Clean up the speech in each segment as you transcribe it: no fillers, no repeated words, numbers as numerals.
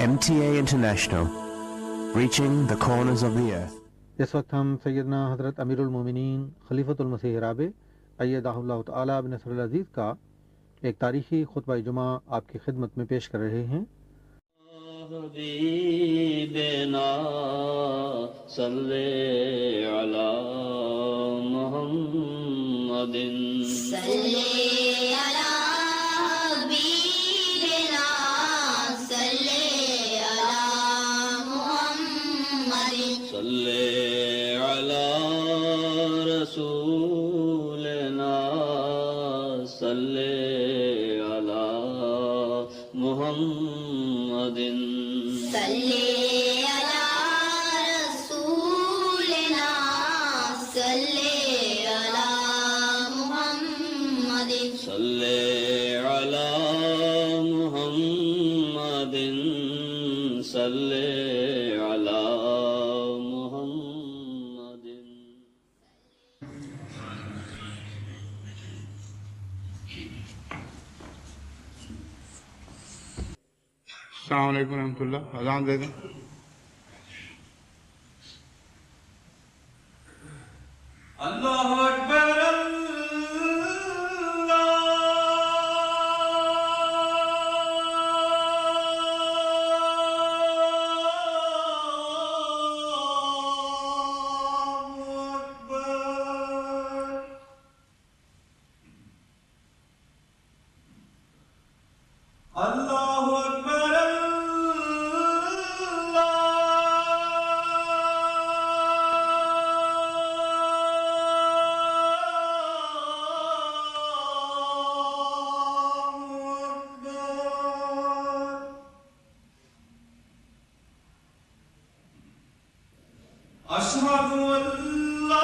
MTA International, reaching the corners of the earth. اس وقت ہم سیدنا حضرت امیر المومنین خلیفۃ المسیح رابع ایدہ اللہ تعالیٰ بنصر العزیز کا ایک تاریخی خطبہ جمعہ آپ کی خدمت میں پیش کر رہے ہیں۔ حبیبنا صلی علی محمد صلی علی حبیبنا صلی علی محمد صلی علی رسولنا صلی علی محمد صلی علی رسولنا صلی علی محمد صلی علی محمد صلی علی محمد۔ السلام علیکم ورحمۃ اللہ۔ اذان دے دیں۔ اللہ اکبر اللہ اکبر اشہد ان لا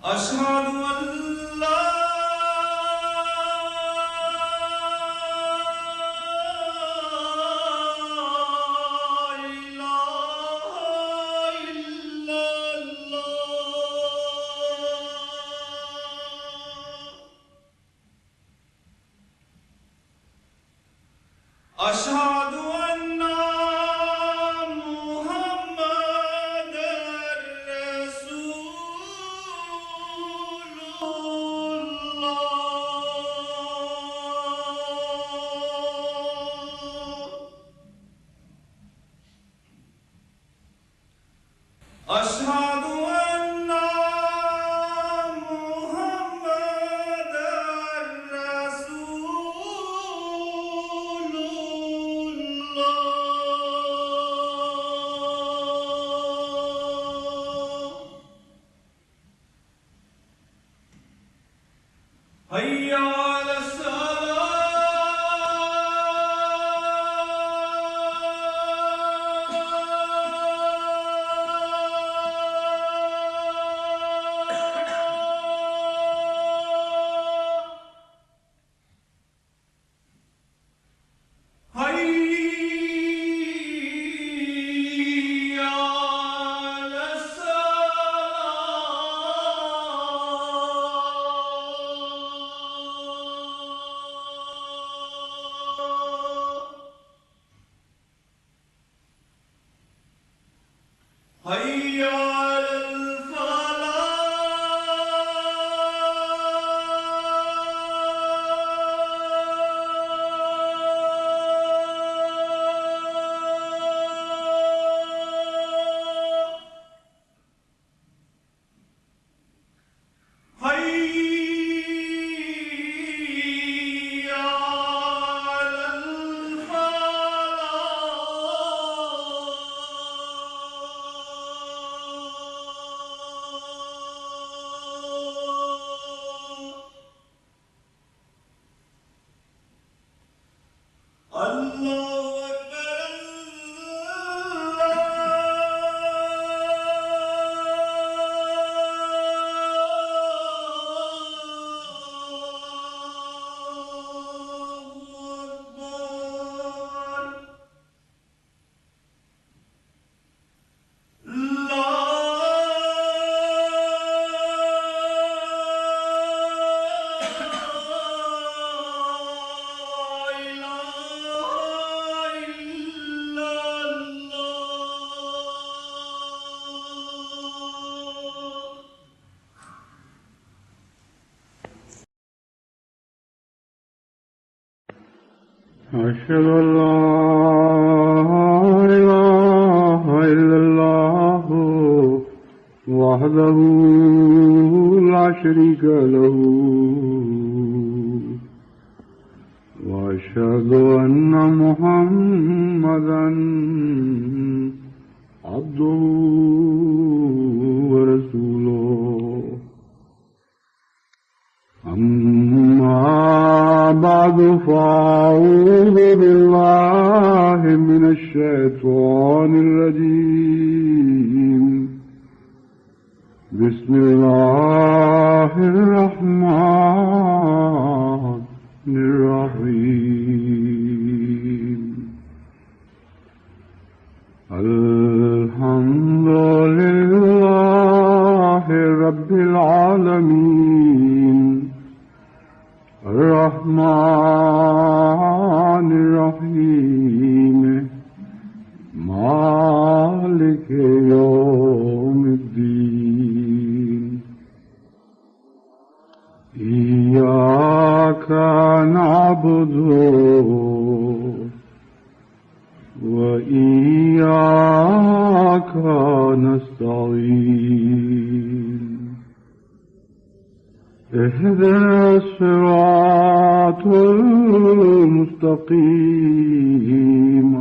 اشہد ان لا الہ الا اللہ اشہد ان محمد رسول اللہ اشہد ان محمد رسول اللہ حی علی حی علی الفلاح حی علی الفلاح أشهد أن لا إله إلا الله وحده لا شريك له وأشهد أن محمدا عبده ورسوله أما بعد فأعوذ بالله من الشيطان الرجيم بسم الله الرحمن الرحيم الحمد لله رب العالمين الرحمن الرحيم مالك يوم الدين إياك نعبد وإياك نستعين اهدنا الصراط المستقيم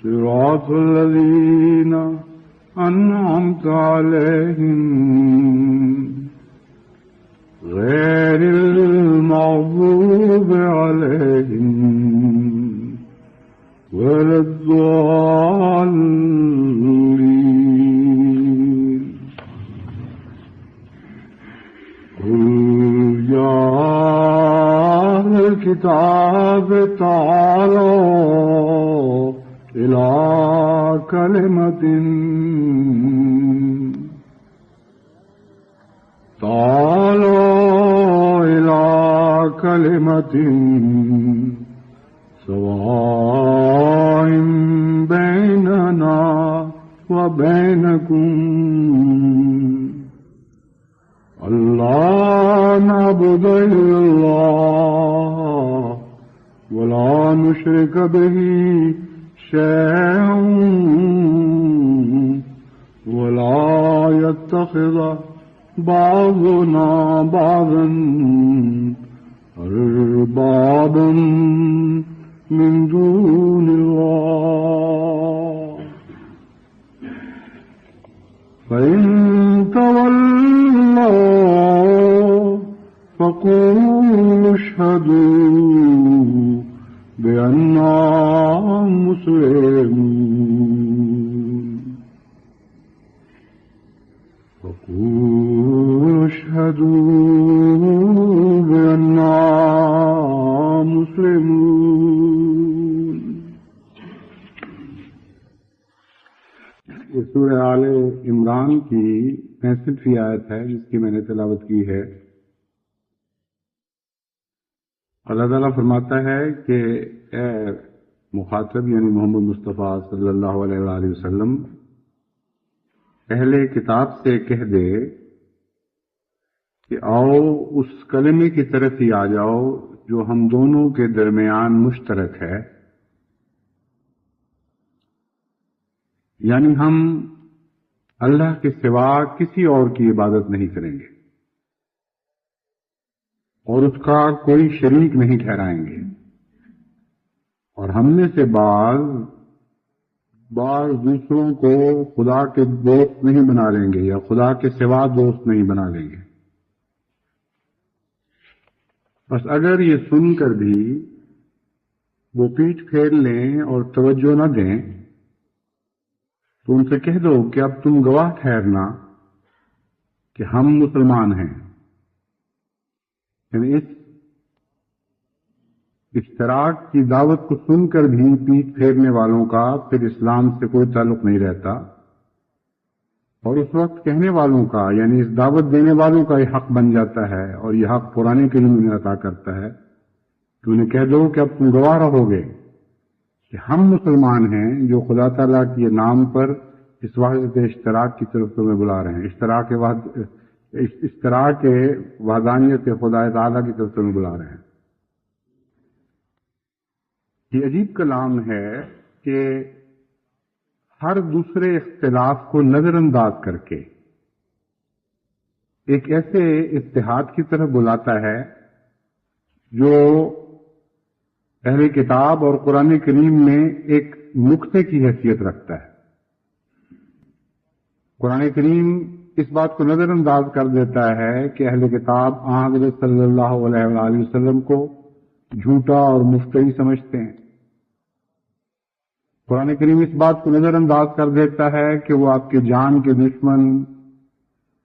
صراط الذين أنعمت عليهم غير المغضوب عليهم ولا الضالين قل يا أهل الكتاب تعالوا إلى كلمة سواء بيننا وبينكم ألا نعبد إلا الله ولا نشرك به شيئا ولا يتخذ بعضنا بعضا أربابا من دون الله فإن تولوا فقولوا اشهدوا بأننا مسلمون فقولوا اشهدوا بأننا مسلمون. یہ سورہ آل عمران کی 65ویں آیت ہے جس کی میں نے تلاوت کی ہے. اللہ تعالیٰ فرماتا ہے کہ اے مخاطب یعنی محمد مصطفیٰ صلی اللہ علیہ وآلہ وسلم اہل کتاب سے کہہ دے کہ آؤ اس کلمے کی طرف ہی آ جاؤ جو ہم دونوں کے درمیان مشترک ہے، یعنی ہم اللہ کے سوا کسی اور کی عبادت نہیں کریں گے اور اس کا کوئی شریک نہیں ٹھہرائیں گے، اور ہم میں سے بعض دوسروں کو خدا کے دوست نہیں بنا لیں گے یا خدا کے سوا دوست نہیں بنا لیں گے. بس اگر یہ سن کر بھی وہ پیٹھ پھیر لیں اور توجہ نہ دیں تو ان سے کہہ دو کہ اب تم گواہ ٹھہرنا کہ ہم مسلمان ہیں. یعنی اس اشتراک کی دعوت کو سن کر بھی پیٹھ پھیرنے والوں کا پھر اسلام سے کوئی تعلق نہیں رہتا، اور اس وقت کہنے والوں کا یعنی اس دعوت دینے والوں کا یہ حق بن جاتا ہے، اور یہ حق قرآن کریم میں عطا کرتا ہے کہ انہیں کہہ دو کہ اب تم گواہ رہو گے کہ ہم مسلمان ہیں جو خدا تعالیٰ کے نام پر اس وحدت اشتراک کی طرف تمہیں بلا رہے ہیں، اشتراک وحدانیت خدا تعالیٰ کی طرف تمہیں بلا رہے ہیں. یہ عجیب کلام ہے کہ ہر دوسرے اختلاف کو نظر انداز کر کے ایک ایسے اتحاد کی طرف بلاتا ہے جو اہل کتاب اور قرآن کریم میں ایک نقطے کی حیثیت رکھتا ہے۔ قرآن کریم اس بات کو نظر انداز کر دیتا ہے کہ اہل کتاب حضرت صلی اللہ علیہ وآلہ وسلم کو جھوٹا اور مفتری سمجھتے ہیں۔ قرآن کریم اس بات کو نظر انداز کر دیتا ہے کہ وہ آپ کے جان کے دشمن،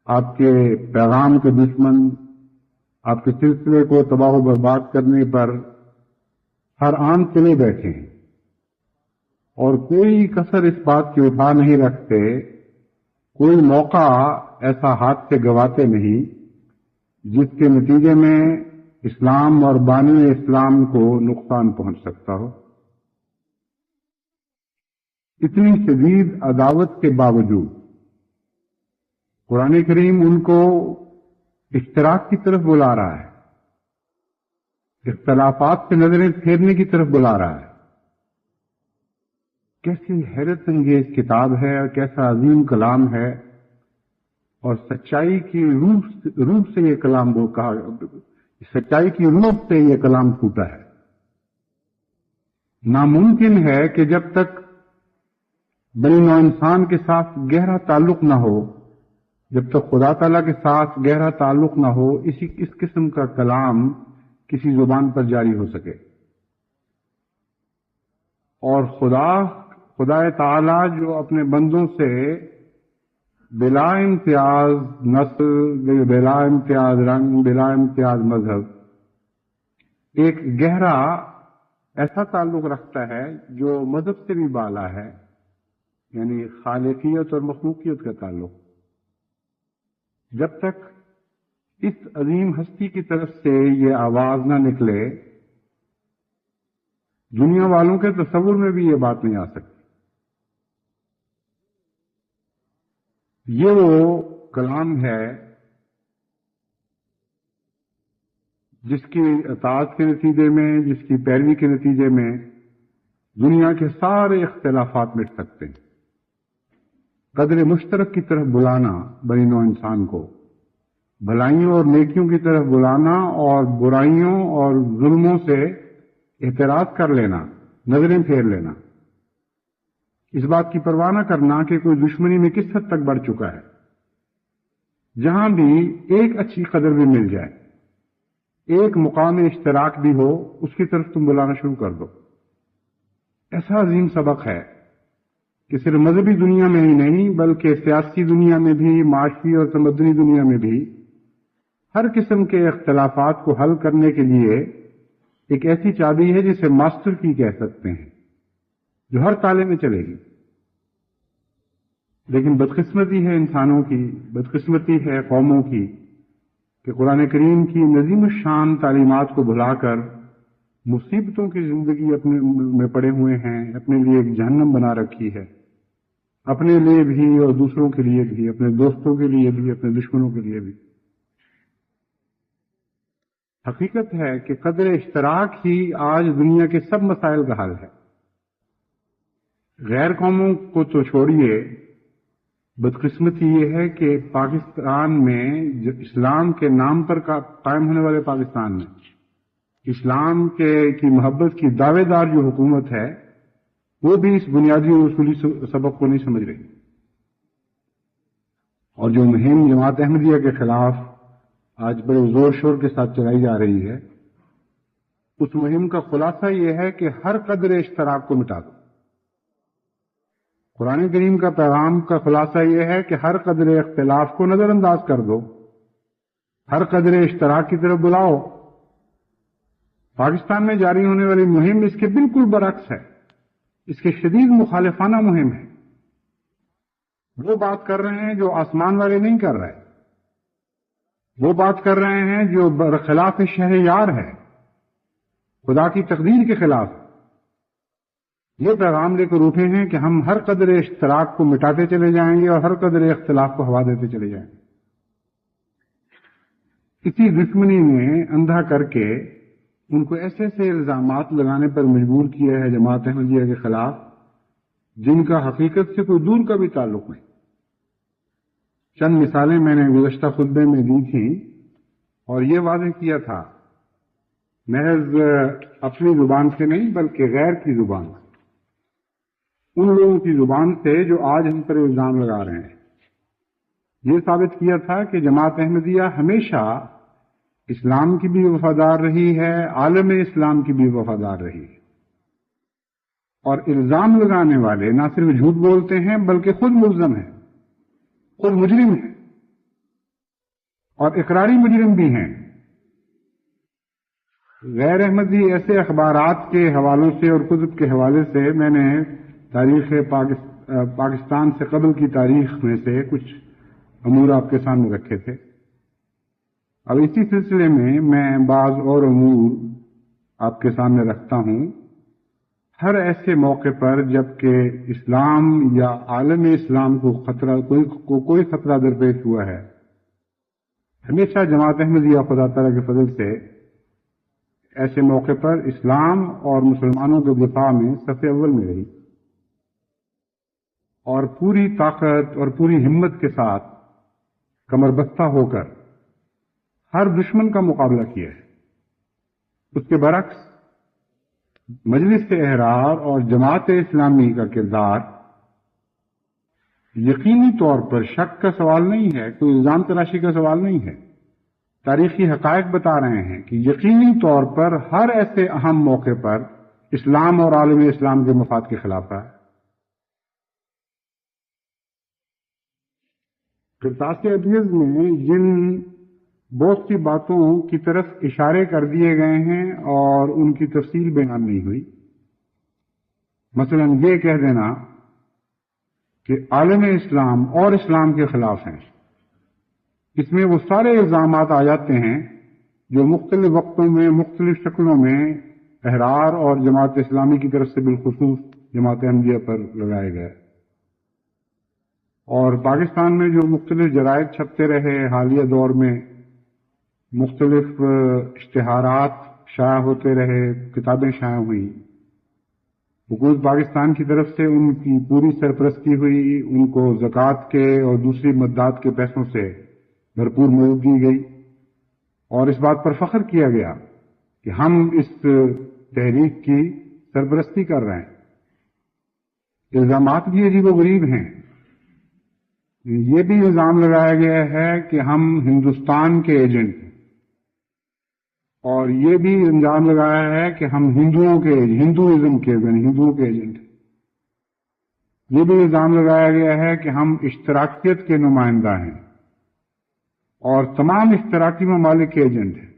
آپ کے پیغام کے دشمن، آپ کے سلسلے کو تباہ و برباد کرنے پر ہر آن چلے بیٹھے ہیں اور کوئی کسر اس بات کی اٹھا نہیں رکھتے، کوئی موقع ایسا ہاتھ سے گواتے نہیں جس کے نتیجے میں اسلام اور بانی اسلام کو نقصان پہنچ سکتا ہو۔ اتنی شدید عداوت کے باوجود قرآن کریم ان کو اشتراک کی طرف بلا رہا ہے، اختلافات سے نظریں پھیرنے کی طرف بلا رہا ہے۔ کیسی حیرت انگیز کتاب ہے اور کیسا عظیم کلام ہے، اور سچائی کی روح سے یہ کلام وہ کہا، سچائی کی روح سے یہ کلام پھوٹا ہے۔ ناممکن ہے کہ جب تک بنی نوع انسان کے ساتھ گہرا تعلق نہ ہو، جب تک خدا تعالیٰ کے ساتھ گہرا تعلق نہ ہو، اس قسم کا کلام کسی زبان پر جاری ہو سکے۔ اور خدا تعالیٰ جو اپنے بندوں سے بلا امتیاز نسل، بلا امتیاز رنگ، بلا امتیاز مذہب ایک گہرا ایسا تعلق رکھتا ہے جو مذہب سے بھی بالا ہے، یعنی خالقیت اور مخلوقیت کا تعلق، جب تک اس عظیم ہستی کی طرف سے یہ آواز نہ نکلے، دنیا والوں کے تصور میں بھی یہ بات نہیں آ سکتی۔ یہ وہ کلام ہے جس کی اطاعت کے نتیجے میں، جس کی پیروی کے نتیجے میں دنیا کے سارے اختلافات مٹ سکتے ہیں۔ قدر مشترک کی طرف بلانا بنی نوع انسان کو، بھلائیوں اور نیکیوں کی طرف بلانا اور برائیوں اور ظلموں سے اعتراض کر لینا، نظریں پھیر لینا، اس بات کی پرواہ نہ کرنا کہ کوئی دشمنی میں کس حد تک بڑھ چکا ہے۔ جہاں بھی ایک اچھی قدر بھی مل جائے، ایک مقام اشتراک بھی ہو، اس کی طرف تم بلانا شروع کر دو۔ ایسا عظیم سبق ہے کہ صرف مذہبی دنیا میں ہی نہیں بلکہ سیاسی دنیا میں بھی، معاشی اور تمدنی دنیا میں بھی ہر قسم کے اختلافات کو حل کرنے کے لیے ایک ایسی چابی ہے جسے ماسٹر کی کہہ سکتے ہیں، جو ہر تالے میں چلے گی۔ لیکن بدقسمتی ہے انسانوں کی، بدقسمتی ہے قوموں کی کہ قرآن کریم کی نظیم الشان تعلیمات کو بھلا کر مصیبتوں کی زندگی اپنے میں پڑے ہوئے ہیں، اپنے لیے ایک جہنم بنا رکھی ہے، اپنے لیے بھی اور دوسروں کے لیے بھی، اپنے دوستوں کے لیے بھی، اپنے دشمنوں کے لیے بھی۔ حقیقت ہے کہ قدر اشتراک ہی آج دنیا کے سب مسائل کا حل ہے۔ غیر قوموں کو تو چھوڑیے، بدقسمتی یہ ہے کہ پاکستان میں اسلام کے نام پر قائم ہونے والے پاکستان میں اسلام کی محبت کی دعوے دار جو حکومت ہے، وہ بھی اس بنیادی اور اصولی سبق کو نہیں سمجھ رہی، اور جو مہم جماعت احمدیہ کے خلاف آج بڑے زور شور کے ساتھ چلائی جا رہی ہے، اس مہم کا خلاصہ یہ ہے کہ ہر قدر اشتراک کو مٹا دو۔ قرآن کریم کا پیغام کا خلاصہ یہ ہے کہ ہر قدر اختلاف کو نظر انداز کر دو، ہر قدر اشتراک کی طرف بلاؤ۔ پاکستان میں جاری ہونے والی مہم اس کے بالکل برعکس ہے، اس کے شدید مخالفانہ مہم ہے۔ وہ بات کر رہے ہیں جو آسمان والے نہیں کر رہے، وہ بات کر رہے ہیں جو برخلاف شہریار ہے، خدا کی تقدیر کے خلاف۔ یہ پیغام لے کر اٹھے ہیں کہ ہم ہر قدر اشتراک کو مٹاتے چلے جائیں گے اور ہر قدر اختلاف کو ہوا دیتے چلے جائیں گے۔ اسی دشمنی میں اندھا کر کے ان کو ایسے ایسے الزامات لگانے پر مجبور کیا ہے جماعت احمدیہ کے خلاف جن کا حقیقت سے کوئی دور کا بھی تعلق نہیں۔ چند مثالیں میں نے گزشتہ خطبے میں دی تھیں اور یہ واضح کیا تھا محض اپنی زبان سے نہیں بلکہ غیر کی زبان سے، ان لوگوں کی زبان سے جو آج ہم پر الزام لگا رہے ہیں، یہ ثابت کیا تھا کہ جماعت احمدیہ ہمیشہ اسلام کی بھی وفادار رہی ہے، عالم اسلام کی بھی وفادار رہی ہے، اور الزام لگانے والے نہ صرف جھوٹ بولتے ہیں بلکہ خود ملزم ہیں، خود مجرم ہیں اور اقراری مجرم بھی ہیں۔ غیر احمدی ایسے اخبارات کے حوالوں سے اور کتب کے حوالے سے میں نے تاریخ پاکستان سے قبل کی تاریخ میں سے کچھ امور آپ کے سامنے رکھے تھے۔ اب اسی سلسلے میں بعض اور امور آپ کے سامنے رکھتا ہوں۔ ہر ایسے موقع پر جبکہ اسلام یا عالم اسلام کو کوئی خطرہ درپیش ہوا ہے، ہمیشہ جماعت احمدیہ خدا تعالیٰ کے فضل سے ایسے موقع پر اسلام اور مسلمانوں کے دفاع میں صف اول میں رہی اور پوری طاقت اور پوری ہمت کے ساتھ کمر بستہ ہو کر ہر دشمن کا مقابلہ کیا ہے۔ اس کے برعکس مجلس احرار اور جماعت اسلامی کا کردار یقینی طور پر شک کا سوال نہیں ہے، کوئی الزام تراشی کا سوال نہیں ہے۔ تاریخی حقائق بتا رہے ہیں کہ یقینی طور پر ہر ایسے اہم موقع پر اسلام اور عالم اسلام کے مفاد کے خلاف ہے۔ قرطاس ابیض میں جن بہت سی باتوں کی طرف اشارے کر دیے گئے ہیں اور ان کی تفصیل بیان نہیں ہوئی، مثلا یہ کہہ دینا کہ عالم اسلام اور اسلام کے خلاف ہیں، اس میں وہ سارے الزامات آ جاتے ہیں جو مختلف وقتوں میں مختلف شکلوں میں احرار اور جماعت اسلامی کی طرف سے بالخصوص جماعت احمدیہ پر لگائے گئے، اور پاکستان میں جو مختلف جرائد چھپتے رہے حالیہ دور میں، مختلف اشتہارات شائع ہوتے رہے، کتابیں شائع ہوئیں، حکومت پاکستان کی طرف سے ان کی پوری سرپرستی ہوئی، ان کو زکوٰۃ کے اور دوسری مددات کے پیسوں سے بھرپور مدد دی گئی، اور اس بات پر فخر کیا گیا کہ ہم اس تحریک کی سرپرستی کر رہے ہیں۔ الزامات بھی عجیب و غریب ہیں۔ یہ بھی الزام لگایا گیا ہے کہ ہم ہندوستان کے ایجنٹ ہیں، اور یہ بھی الزام لگایا ہے کہ ہم ہندوازم کے ایجنٹ ہیں۔ یہ بھی الزام لگایا گیا ہے کہ ہم اشتراکیت کے نمائندہ ہیں اور تمام اشتراکی ممالک کے ایجنٹ ہیں،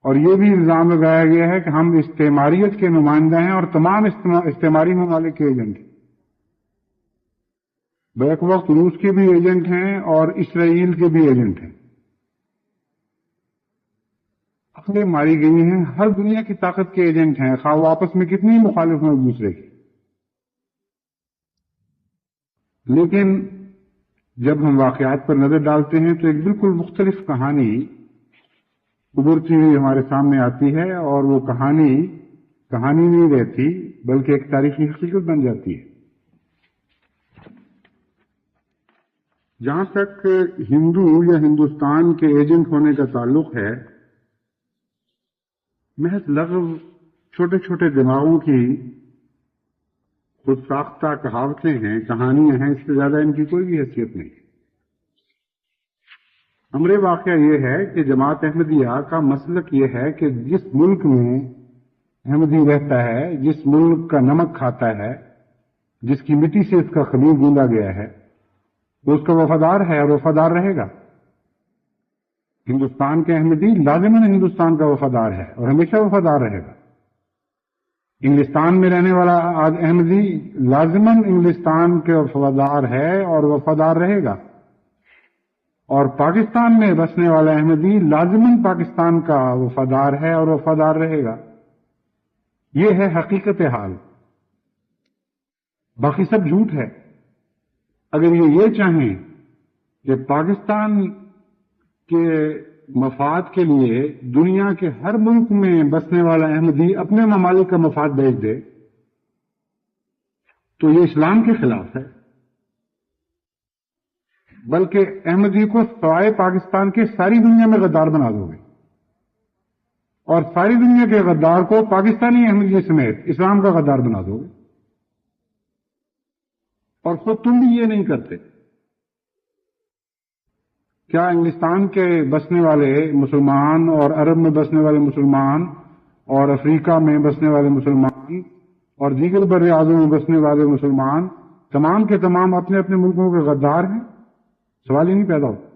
اور یہ بھی الزام لگایا گیا ہے کہ ہم استعماریت کے نمائندہ ہیں اور تمام استعماری ممالک کے ایجنٹ ہیں۔ بیک وقت روس کے بھی ایجنٹ ہیں اور اسرائیل کے بھی ایجنٹ ہیں۔ عقلیں ماری گئی ہیں، ہر دنیا کی طاقت کے ایجنٹ ہیں، خواہ وہ آپس میں کتنی مخالف ہیں ایک دوسرے کی۔ لیکن جب ہم واقعات پر نظر ڈالتے ہیں تو ایک بالکل مختلف کہانی ابھرتی ہوئی ہمارے سامنے آتی ہے، اور وہ کہانی نہیں رہتی بلکہ ایک تاریخی حقیقت بن جاتی ہے۔ جہاں تک ہندو یا ہندوستان کے ایجنٹ ہونے کا تعلق ہے، محض لغو چھوٹے چھوٹے دماغوں کی خود ساختہ کہاوتیں ہیں، کہانیاں ہیں، اس سے زیادہ ان کی کوئی بھی حیثیت نہیں۔ امر واقعہ یہ ہے کہ جماعت احمدیہ کا مسلک یہ ہے کہ جس ملک میں احمدی رہتا ہے، جس ملک کا نمک کھاتا ہے، جس کی مٹی سے اس کا خمیر گوندا گیا ہے، وہ اس کا وفادار ہے اور وفادار رہے گا۔ ہندوستان کے احمدی لازماً ہندوستان کا وفادار ہے اور ہمیشہ وفادار رہے گا۔ انگلستان میں رہنے والا احمدی لازماً انگلستان کے وفادار ہے اور وفادار رہے گا، اور پاکستان میں بسنے والا احمدی لازماً پاکستان کا وفادار ہے اور وفادار رہے گا۔ یہ ہے حقیقت حال، باقی سب جھوٹ ہے۔ اگر یہ چاہیں کہ پاکستان کے مفاد کے لیے دنیا کے ہر ملک میں بسنے والا احمدی اپنے ممالک کا مفاد بیچ دے تو یہ اسلام کے خلاف ہے، بلکہ احمدی کو سوائے پاکستان کے ساری دنیا میں غدار بنا دو گے، اور ساری دنیا کے غدار کو پاکستانی احمدی سمیت اسلام کا غدار بنا دو گے، اور خود تم بھی یہ نہیں کرتے۔ کیا انگلستان کے بسنے والے مسلمان اور عرب میں بسنے والے مسلمان اور افریقہ میں بسنے والے مسلمان اور دیگر بر اعظم میں بسنے والے مسلمان تمام کے تمام اپنے اپنے ملکوں کے غدار ہیں؟ سوال ہی نہیں پیدا ہوتا۔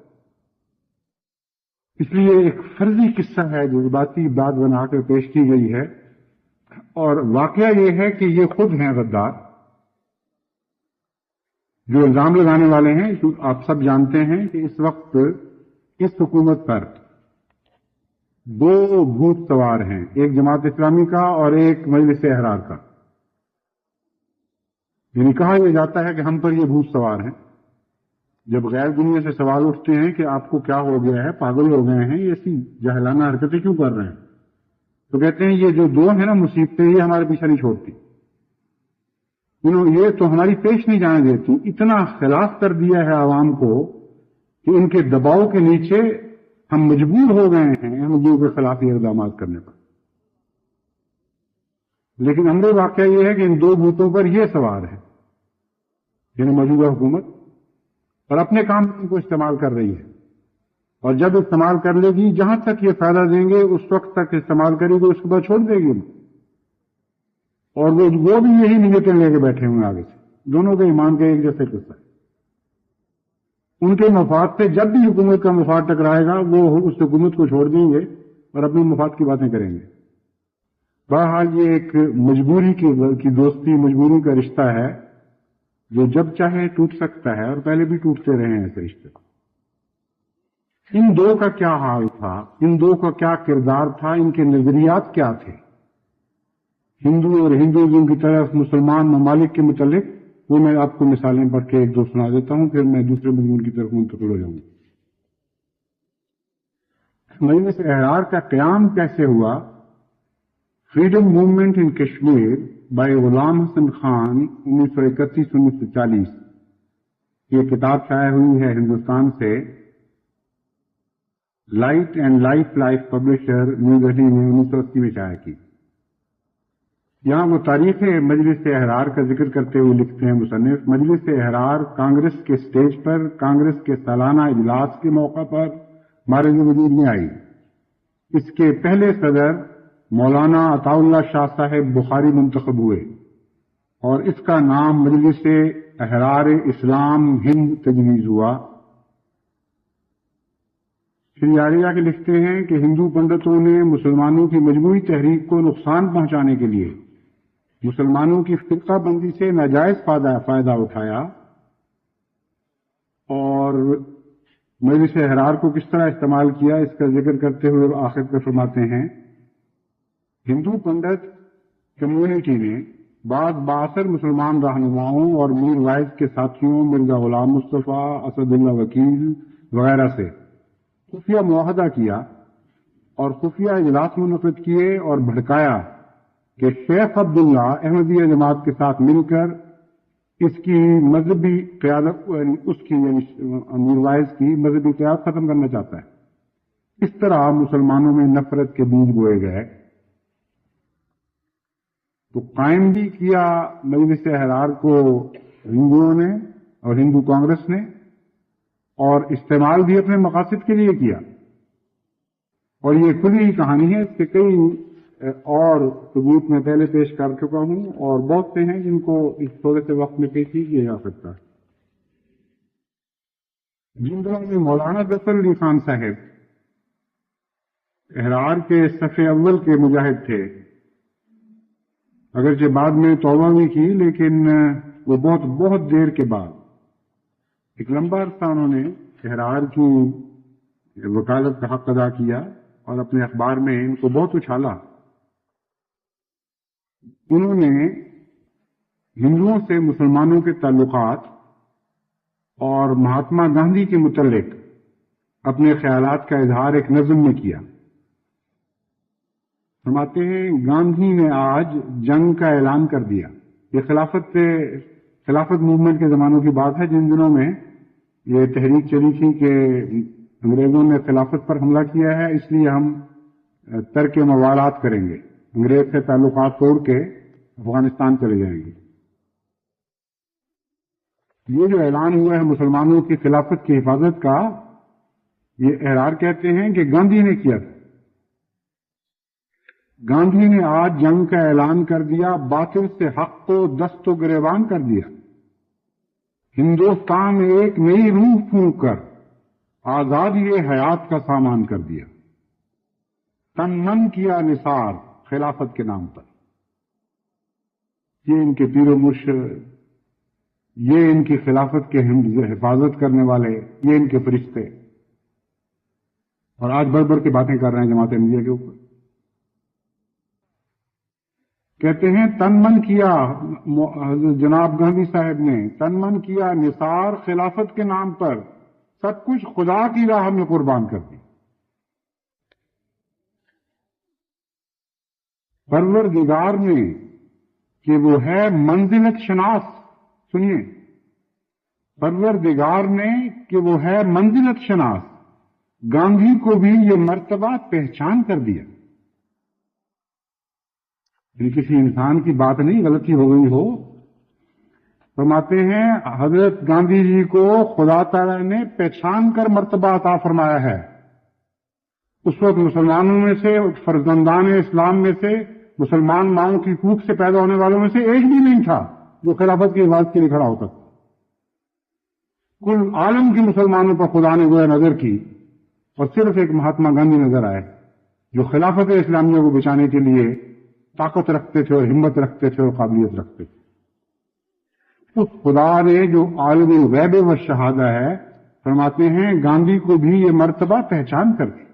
اس لیے ایک فرضی قصہ ہے جو ذاتی بات بنا کر پیش کی گئی ہے، اور واقعہ یہ ہے کہ یہ خود ہیں غدار جو الزام لگانے والے ہیں۔ آپ سب جانتے ہیں کہ اس وقت اس حکومت پر دو بھوت سوار ہیں، ایک جماعت اسلامی کا اور ایک مجلس احرار کا۔ یعنی کہا یہ جاتا ہے کہ ہم پر یہ بھوت سوار ہیں۔ جب غیر دنیا سے سوال اٹھتے ہیں کہ آپ کو کیا ہو گیا ہے، پاگل ہو گئے ہیں، یہ ایسی جاہلانہ حرکتیں کیوں کر رہے ہیں، تو کہتے ہیں یہ جو دو ہیں نا مصیبتیں، یہ ہمارے پیچھے نہیں چھوڑتی، یہ تو ہماری پیش نہیں جانے دیتی۔ اتنا خلاف کر دیا ہے عوام کو کہ ان کے دباؤ کے نیچے ہم مجبور ہو گئے ہیں احمدیوں کے خلاف یہ اقدامات کرنے پر۔ لیکن امر واقعہ یہ ہے کہ ان دو بھوتوں پر یہ سوار ہے، یعنی موجودہ حکومت، اور اپنے کام ان کو استعمال کر رہی ہے، اور جب استعمال کر لے گی جہاں تک یہ فائدہ دیں گے اس وقت تک استعمال کرے گی، اس کے بعد چھوڑ دے گی، اور وہ بھی یہی نیتیں لے کے بیٹھے ہوئے آگے سے۔ دونوں کے ایمان کا ایک جیسے قصہ ہے۔ ان کے مفاد سے جب بھی حکومت کا مفاد ٹکرائے گا وہ اس حکومت کو چھوڑ دیں گے اور اپنے مفاد کی باتیں کریں گے۔ بہرحال یہ ایک مجبوری کی دوستی، مجبوری کا رشتہ ہے جو جب چاہے ٹوٹ سکتا ہے، اور پہلے بھی ٹوٹتے رہے ہیں ایسے رشتے۔ ان دو کا کیا حال تھا، ان دو کا کیا کردار تھا، ان کے نظریات کیا تھے ہندو اور ہندوازم کی طرف مسلمان ممالک کے متعلق، وہ میں آپ کو مثالیں پڑھ کے ایک دو سنا دیتا ہوں، پھر میں دوسرے مضمون کی طرف منتقل ہو جاؤں گا۔ مجلس احرار کا قیام کیسے ہوا؟ Freedom movement in Kashmir by Ghulam Hassan Khan 1931-1940، یہ کتاب شائع ہوئی ہے ہندوستان سے، light and life publisher, new Delhi نے 1980 میں شائع کی۔ یہاں وہ تاریخ مجلس احرار کا ذکر کرتے ہوئے لکھتے ہیں مصنف، مجلس احرار کانگریس کے سٹیج پر کانگریس کے سالانہ اجلاس کے موقع پر مارز وجود میں آئی۔ اس کے پہلے صدر مولانا عطا اللہ شاہ صاحب بخاری منتخب ہوئے، اور اس کا نام مجلس احرار اسلام ہند تجویز ہوا۔ شری آریہ کے لکھتے ہیں کہ ہندو پنڈتوں نے مسلمانوں کی مجموعی تحریک کو نقصان پہنچانے کے لیے مسلمانوں کی فرقہ بندی سے ناجائز فائدہ اٹھایا، اور مجلس احرار کو کس طرح استعمال کیا اس کا ذکر کرتے ہوئے آخر پر فرماتے ہیں، ہندو پنڈت کمیونٹی نے بعض بااثر مسلمان رہنماؤں اور میر وائز کے ساتھیوں مرزا غلام مصطفیٰ، اسد اللہ وکیل وغیرہ سے خفیہ معاہدہ کیا اور خفیہ اجلاس منعقد کیے اور بھڑکایا کہ شیخ عبداللہ احمدیہ جماعت کے ساتھ مل کر اس کی مذہبی قیادت، اس کی یعنی امیر وائز کی مذہبی قیادت ختم کرنا چاہتا ہے۔ اس طرح مسلمانوں میں نفرت کے بیج بوئے گئے۔ تو قائم بھی کیا مجلس احرار کو ہندوؤں نے اور ہندو کانگریس نے، اور استعمال بھی اپنے مقاصد کے لیے کیا، اور یہ کھلی ہی کہانی ہے۔ اس کے کئی اور ثبوت میں پہلے پیش کر چکا ہوں، اور بہت سے ہیں جن کو اس تھوڑے سے وقت میں پیش ہی کیا جا سکتا ہے۔ جن دنوں میں مولانا ظفر علی خان صاحب احرار کے صف اول کے مجاہد تھے، اگرچہ بعد میں توبہ بھی کی، لیکن وہ بہت دیر کے بعد ایک لمبا عرصہ انہوں نے احرار کی وکالت کا حق ادا کیا اور اپنے اخبار میں ان کو بہت اچھالا۔ انہوں نے ہندوؤں سے مسلمانوں کے تعلقات اور مہاتما گاندھی کے متعلق اپنے خیالات کا اظہار ایک نظم میں کیا. فرماتے ہیں گاندھی نے آج جنگ کا اعلان کر دیا. یہ خلافت موومنٹ کے زمانوں کی بات ہے جن دنوں میں یہ تحریک چلی تھی کہ انگریزوں نے خلافت پر حملہ کیا ہے، اس لیے ہم ترک موالات کریں گے، انگریز سے تعلقات توڑ کے افغانستان چلے جائیں گے. یہ جو اعلان ہوا ہے مسلمانوں کی خلافت کی حفاظت کا، یہ احرار کہتے ہیں کہ گاندھی نے کیا تھا. گاندھی نے آج جنگ کا اعلان کر دیا، باطل سے حق کو دست و گریبان کر دیا. ہندوستان میں ایک نئی روح پھونک کر آزادی حیات کا سامان کر دیا. تن من کیا نثار خلافت کے نام پر. یہ ان کے پیر و مرشد، یہ ان کی خلافت کے حفاظت کرنے والے، یہ ان کے فرشتے، اور آج بڑھ بڑھ کے باتیں کر رہے ہیں جماعت احمدیہ کے اوپر. کہتے ہیں تن من کیا، جناب گاندھی صاحب نے تن من کیا نثار خلافت کے نام پر، سب کچھ خدا کی راہ میں قربان کر دی. پروردگار نے کہ وہ ہے منزلت شناس، سنیے، پروردگار نے کہ وہ ہے منزلت شناس، گاندھی کو بھی یہ مرتبہ پہچان کر دیا. کسی انسان کی بات نہیں، غلطی ہو گئی ہو. فرماتے ہیں حضرت گاندھی جی کو خدا تعالی نے پہچان کر مرتبہ عطا فرمایا ہے. اس وقت مسلمانوں میں سے، فرزندان اسلام میں سے، مسلمان ماؤں کی کوکھ سے پیدا ہونے والوں میں سے ایک بھی نہیں تھا جو خلافت کی حفاظت کے لیے کھڑا ہوتا. کل عالم کے مسلمانوں پر خدا نے گویا نظر کی اور صرف ایک مہاتما گاندھی نظر آئے جو خلافت اسلامیہ کو بچانے کے لیے طاقت رکھتے تھے اور ہمت رکھتے تھے اور قابلیت رکھتے تھے. اس خدا نے جو عالم الغیب و شہادہ ہے، فرماتے ہیں گاندھی کو بھی یہ مرتبہ پہچان کر دی.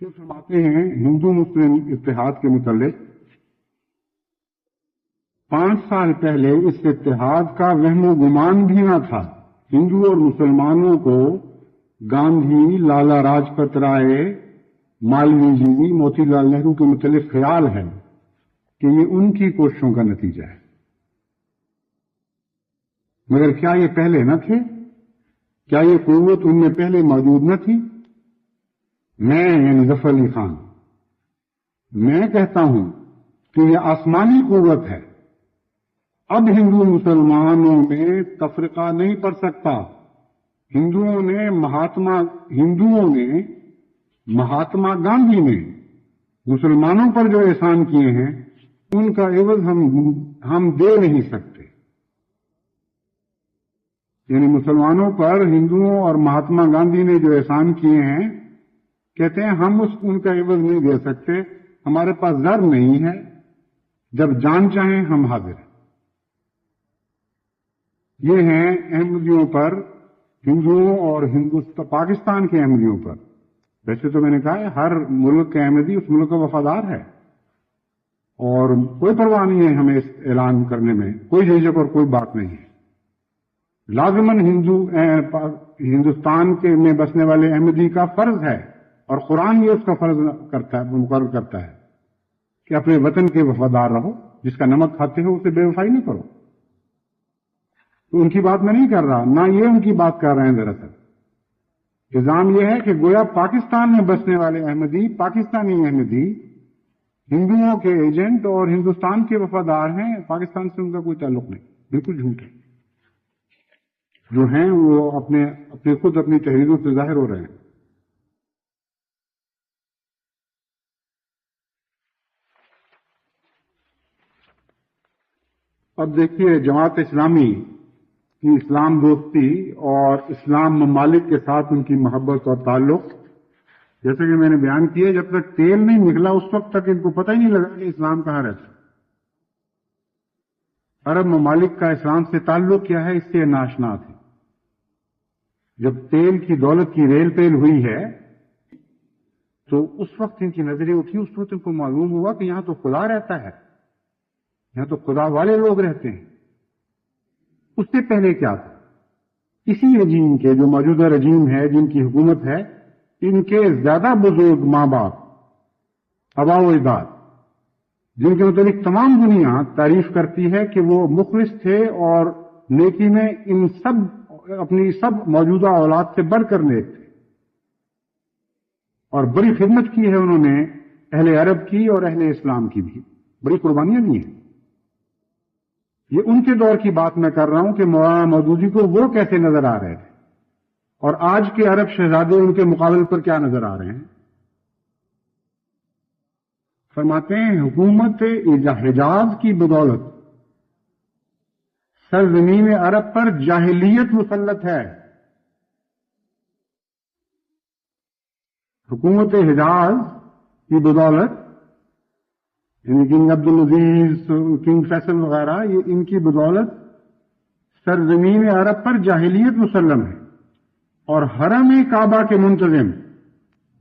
پھر فرماتے ہیں ہندو مسلم اتحاد کے متعلق 5 سال پہلے اس اتحاد کا وہم و گمان بھی نہ تھا. ہندو اور مسلمانوں کو گاندھی، لالا راجپت رائے، مالوی جی، موتی لال نہرو کے متعلق خیال ہے کہ یہ ان کی کوششوں کا نتیجہ ہے. مگر کیا یہ پہلے نہ تھے؟ کیا یہ قوت ان میں پہلے موجود نہ تھی؟ میں یعنی ظفر علی خان، میں کہتا ہوں کہ یہ آسمانی قوت ہے. اب ہندو مسلمانوں میں تفرقہ نہیں پڑ سکتا. ہندوؤں نے مہاتما گاندھی نے مسلمانوں پر جو احسان کیے ہیں ان کا عوض ہم دے نہیں سکتے. یعنی مسلمانوں پر ہندوؤں اور مہاتما گاندھی نے جو احسان کیے ہیں، کہتے ہیں ہم ان کا عوض نہیں دے سکتے. ہمارے پاس زر نہیں ہے، جب جان چاہیں ہم حاضر ہیں. یہ ہیں احمدیوں پر، ہندوؤں اور پاکستان کے احمدیوں پر. ویسے تو میں نے کہا ہے ہر ملک کا احمدی اس ملک کا وفادار ہے اور کوئی پرواہ نہیں ہے ہمیں اس اعلان کرنے میں، کوئی جھجک اور کوئی بات نہیں ہے. لازماً ہندوستان کے میں بسنے والے احمدی کا فرض ہے اور قرآن یہ اس کا فرض مقرر کرتا ہے کہ اپنے وطن کے وفادار رہو، جس کا نمک کھاتے ہو اسے بے وفائی نہ کرو. تو ان کی بات میں نہیں کر رہا، نہ یہ ان کی بات کر رہے ہیں. دراصل الزام یہ ہے کہ گویا پاکستان میں بسنے والے احمدی، پاکستانی احمدی ہندوؤں کے ایجنٹ اور ہندوستان کے وفادار ہیں، پاکستان سے ان کا کوئی تعلق نہیں. بالکل جھوٹ ہے. جو ہیں وہ اپنے خود اپنی تحریروں سے ظاہر ہو رہے ہیں. اب دیکھیے جماعت اسلامی کی اسلام دوستی اور اسلام ممالک کے ساتھ ان کی محبت اور تعلق، جیسے کہ میں نے بیان کیا، جب تک تیل نہیں نکلا اس وقت تک ان کو پتہ ہی نہیں لگا کہ اسلام کہاں رہتا. عرب ممالک کا اسلام سے تعلق کیا ہے، اس سے ناشنا تھے. جب تیل کی دولت کی ریل پیل ہوئی ہے تو اس وقت ان کی نظریں اٹھی، اس وقت ان کو معلوم ہوا کہ یہاں تو خدا رہتا ہے، یہاں تو خدا والے لوگ رہتے ہیں. اس سے پہلے کیا تھا؟ اسی رجیم کے، جو موجودہ رجیم ہے، جن کی حکومت ہے، ان کے زیادہ بزرگ ماں باپ، آباء و اجداد، جن کے متعلق تمام دنیا تعریف کرتی ہے کہ وہ مخلص تھے اور نیکی میں ان سب اپنی سب موجودہ اولاد سے بڑھ کر نیک تھے، اور بڑی خدمت کی ہے انہوں نے اہل عرب کی اور اہل اسلام کی بھی، بڑی قربانیاں دی ہیں۔ یہ ان کے دور کی بات میں کر رہا ہوں کہ مولانا مودودی کو وہ کیسے نظر آ رہے تھے، اور آج کے عرب شہزادے ان کے مقابل پر کیا نظر آ رہے ہیں۔ فرماتے ہیں حکومت حجاز کی بدولت سرزمین عرب پر جاہلیت مسلط ہے۔ حکومت حجاز کی بدولت، یعنی کنگ عبد العزیز، کنگ فیصل وغیرہ، یہ ان کی بدولت سرزمین عرب پر جاہلیت مسلم ہے، اور حرم کعبہ کے منتظم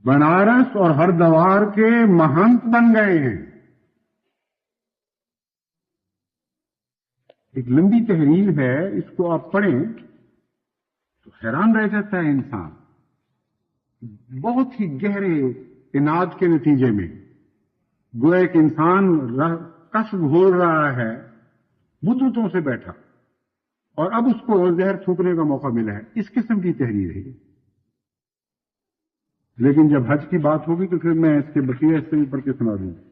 بنارس اور ہردوار کے مہنت بن گئے ہیں۔ ایک لمبی تحریر ہے، اس کو آپ پڑھیں تو حیران رہ جاتا ہے انسان۔ بہت ہی گہرے عناد کے نتیجے میں گویا ایک انسان کس گھول رہا ہے بدوتوں سے بیٹھا، اور اب اس کو زہر تھوکنے کا موقع ملا ہے۔ اس قسم کی تحریر ہے، لیکن جب حج کی بات ہوگی تو پھر میں اس کے بقیہ حصے میں پڑھ کے سنا دوں گا۔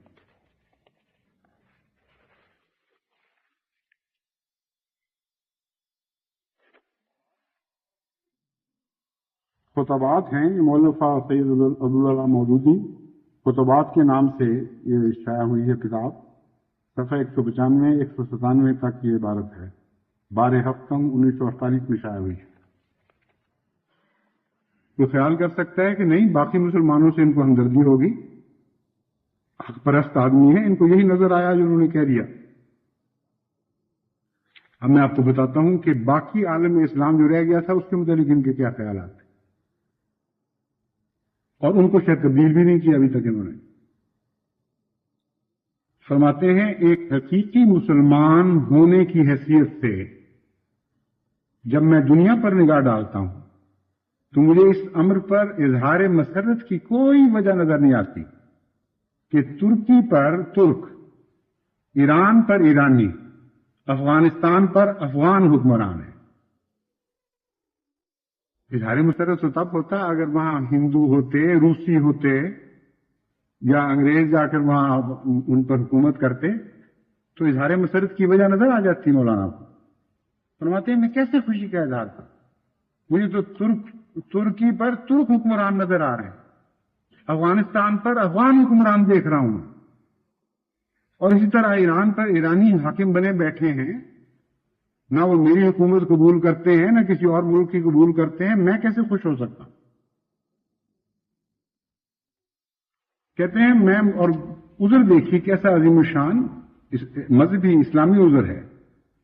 خطبات ہیں، مولفہ سید عبداللہ مودودی خطبات کے نام سے یہ شائع ہوئی ہے کتاب۔ صفحہ 195 197 تک یہ عبارت ہے، 12 ہفتم 1948 میں شائع ہوئی ہے۔ تو خیال کر سکتا ہے کہ نہیں، باقی مسلمانوں سے ان کو ہمدردی ہوگی، حق پرست آدمی ہے، ان کو یہی نظر آیا جو انہوں نے کہہ دیا۔ اب میں آپ کو بتاتا ہوں کہ باقی عالم اسلام جو رہ گیا تھا اس کے متعلق ان کے کیا خیالات تھے، اور ان کو شاید تبدیل بھی نہیں کیا ابھی تک انہوں نے۔ فرماتے ہیں ایک حقیقی مسلمان ہونے کی حیثیت سے جب میں دنیا پر نگاہ ڈالتا ہوں تو مجھے اس امر پر اظہار مسرت کی کوئی وجہ نظر نہیں آتی کہ ترکی پر ترک، ایران پر ایرانی، افغانستان پر افغان حکمران ہے۔ اظہار مسرت تو تب ہوتا اگر وہاں ہندو ہوتے، روسی ہوتے، یا انگریز جا کر وہاں ان پر حکومت کرتے تو اظہار مسرت کی وجہ نظر آ جاتی مولانا کو۔ فرماتے ہیں میں کیسے خوشی کا اظہار کروں، مجھے تو ترکی پر ترک حکمران نظر آ رہے ہیں، افغانستان پر افغان حکمران دیکھ رہا ہوں، اور اسی طرح ایران پر ایرانی حاکم بنے بیٹھے ہیں، نہ وہ میری حکومت قبول کرتے ہیں نہ کسی اور ملک کی قبول کرتے ہیں، میں کیسے خوش ہو سکتا ہوں؟ کہتے ہیں میں، اور عذر دیکھیے کیسا عظیم الشان مذہبی اسلامی عذر ہے،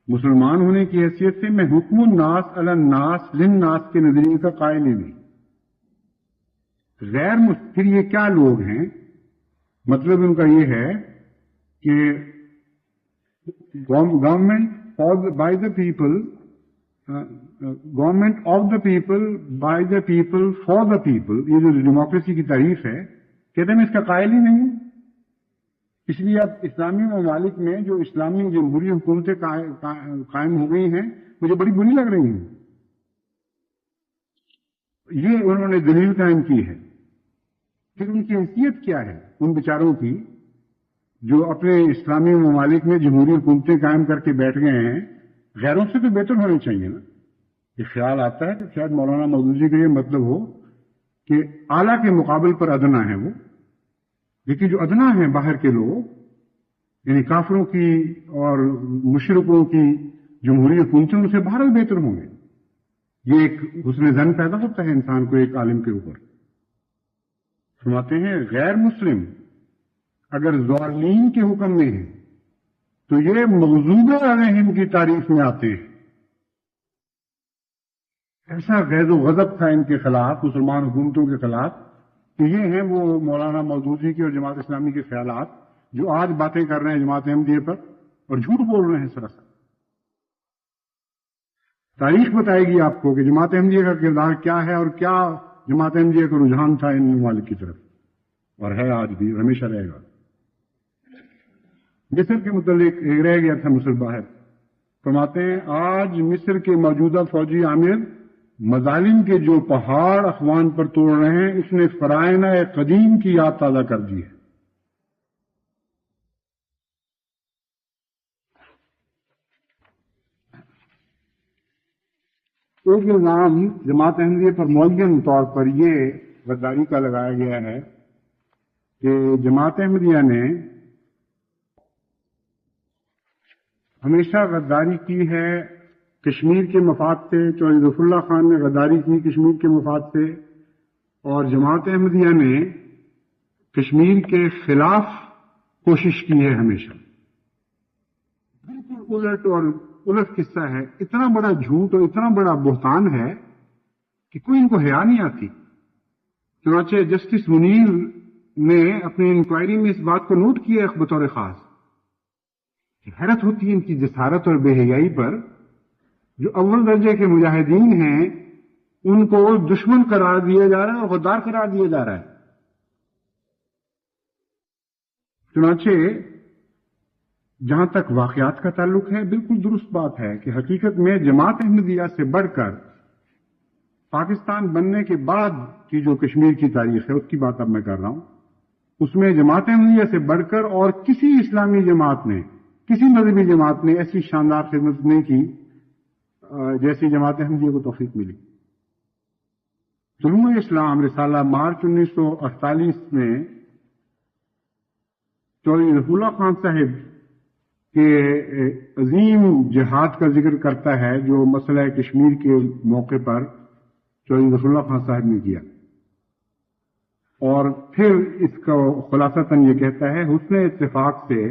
مسلمان ہونے کی حیثیت سے میں حکم الناس علی الناس للناس کے نظریے کا قائل ہی نہیں۔ پھر یہ کیا لوگ ہیں؟ مطلب ان کا یہ ہے کہ government by the people, government of the people by the people for the people, یہ جو ڈیموکریسی کی تعریف ہے، کہتے ہیں میں اس کا قائل ہی نہیں ہوں۔ اس لیے اب اسلامی ممالک میں جو اسلامی جمہوری حکومتیں قائم ہو گئی ہیں مجھے بڑی بری لگ رہی ہیں۔ یہ انہوں نے دلیل قائم کی ہے۔ پھر ان کی حیثیت کیا ہے ان بیچاروں کی جو اپنے اسلامی ممالک میں جمہوری حکومتیں قائم کر کے بیٹھ گئے ہیں؟ غیروں سے تو بہتر ہونے چاہیے نا۔ یہ خیال آتا ہے کہ شاید مولانا مودودی کا یہ مطلب ہو کہ اعلیٰ کے مقابل پر ادنا ہے وہ، لیکن جو ادنا ہیں باہر کے لوگ، یعنی کافروں کی اور مشرکوں کی جمہوری حکومتیں ان سے بہرحال بہتر ہوں گے۔ یہ ایک حسن ظن پیدا ہوتا ہے انسان کو ایک عالم کے اوپر۔ فرماتے ہیں غیر مسلم اگر ضالین کے حکم میں ہیں تو یہ مغضوبہ علیہم کی تعریف میں آتے ہیں۔ ایسا غیظ و غضب تھا ان کے خلاف، مسلمان حکومتوں کے خلاف، کہ یہ ہیں وہ مولانا مودودی کی اور جماعت اسلامی کے خیالات جو آج باتیں کر رہے ہیں جماعت احمدیہ پر اور جھوٹ بول رہے ہیں سراسر۔ تاریخ بتائے گی آپ کو کہ جماعت احمدیہ کا کردار کیا ہے اور کیا جماعت احمدیہ کا رجحان تھا ان ممالک کی طرف، اور ہے آج بھی، ہمیشہ رہے گا۔ مصر کے متعلق ایک رہ گیا تھا مصر باہر، فرماتے ہیں آج مصر کے موجودہ فوجی عامر مظالم کے جو پہاڑ اخوان پر توڑ رہے ہیں، اس نے فرائض قدیم کی یاد تازہ کر دی ہے۔ ایک الزام جماعت احمدیہ پر معین طور پر یہ غداری کا لگایا گیا ہے کہ جماعت احمدیہ نے ہمیشہ غداری کی ہے کشمیر کے مفاد سے، چودھری ظفر اللہ خان نے غداری کی کشمیر کے مفاد سے، اور جماعت احمدیہ نے کشمیر کے خلاف کوشش کی ہے ہمیشہ۔ بالکل الٹ اور الٹ قصہ ہے، اتنا بڑا جھوٹ اور اتنا بڑا بہتان ہے کہ کوئی ان کو حیا نہیں آتی۔ چنانچہ جسٹس منیر نے اپنی انکوائری میں اس بات کو نوٹ کیا ہے بطور خاص، حیرت ہوتی ہے ان کی جسارت اور بے حیائی پر۔ جو اول درجے کے مجاہدین ہیں ان کو دشمن قرار دیا جا رہا ہے اور غدار قرار دیا جا رہا ہے۔ چنانچہ جہاں تک واقعات کا تعلق ہے، بالکل درست بات ہے کہ حقیقت میں جماعت احمدیہ سے بڑھ کر پاکستان بننے کے بعد کی جو کشمیر کی تاریخ ہے اس کی بات اب میں کر رہا ہوں، اس میں جماعت احمدیہ سے بڑھ کر اور کسی اسلامی جماعت نے، کسی مذہبی جماعت نے ایسی شاندار خدمت نہیں کی جیسی جماعت احمدیہ کو توفیق ملی۔ طلوع اسلام رسالہ مارچ 1948 میں چودھری ظفر اللہ خان صاحب کے عظیم جہاد کا ذکر کرتا ہے جو مسئلہ کشمیر کے موقع پر چودھری ظفر اللہ خان صاحب نے کیا، اور پھر اس کا خلاصتاً یہ کہتا ہے حسن اتفاق سے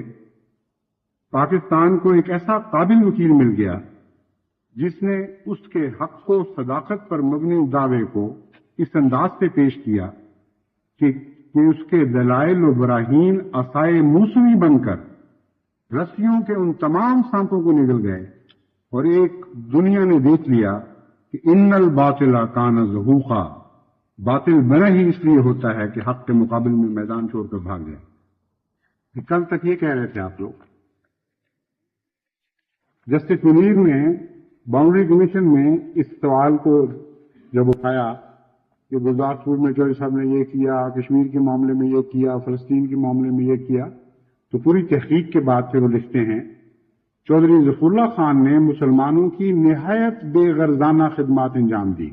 پاکستان کو ایک ایسا قابل وکیل مل گیا جس نے اس کے حق و صداقت پر مبنی دعوے کو اس انداز سے پیش کیا کہ اس کے دلائل و براہین عصائے موسوی بن کر رسیوں کے ان تمام سانپوں کو نگل گئے، اور ایک دنیا نے دیکھ لیا کہ ان الباطل کان زہوقا، باطل بنا ہی اس لیے ہوتا ہے کہ حق کے مقابل میں میدان چھوڑ کر بھاگ جائے۔ کل تک یہ کہہ رہے تھے آپ لوگ۔ جسٹس منیر نے باؤنڈری کمیشن میں اس سوال کو جب اٹھایا کہ گلزارپور میں چودھری صاحب نے یہ کیا، کشمیر کے معاملے میں یہ کیا، فلسطین کے معاملے میں یہ کیا، تو پوری تحقیق کے بعد پھر وہ لکھتے ہیں چودھری ظفر اللہ خان نے مسلمانوں کی نہایت بے غرضانہ خدمات انجام دی۔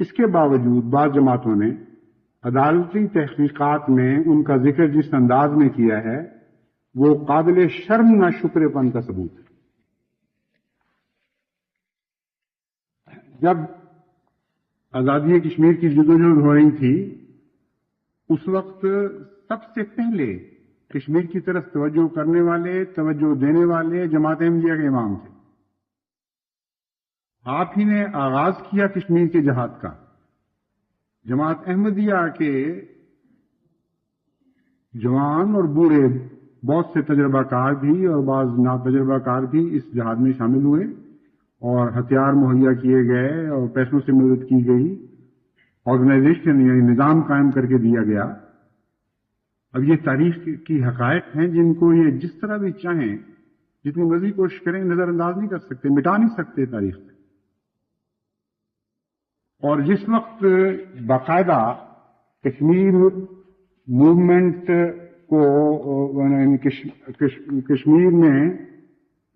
اس کے باوجود بعض جماعتوں نے عدالتی تحقیقات میں ان کا ذکر جس انداز میں کیا ہے وہ قابل شرم نہ شکر پن کا ثبوت ہے۔ جب آزادی کشمیر کی جدوجہد ہو رہی تھی اس وقت سب سے پہلے کشمیر کی طرف توجہ کرنے والے، توجہ دینے والے جماعت احمدیہ کے امام تھے۔ آپ ہی نے آغاز کیا کشمیر کے جہاد کا۔ جماعت احمدیہ کے جوان اور بوڑھے بہت سے تجربہ کار بھی اور بعض ناتجربہ کار بھی اس جہاد میں شامل ہوئے اور ہتھیار مہیا کیے گئے اور پیسوں سے مدد کی گئی، آرگنائزیشن یعنی نظام قائم کر کے دیا گیا۔ اب یہ تاریخ کی حقائق ہیں جن کو یہ جس طرح بھی چاہیں، جتنی مرضی کوشش کریں، نظر انداز نہیں کر سکتے، مٹا نہیں سکتے تاریخ سے۔ اور جس وقت باقاعدہ کشمیر موومنٹ کو کشمیر میں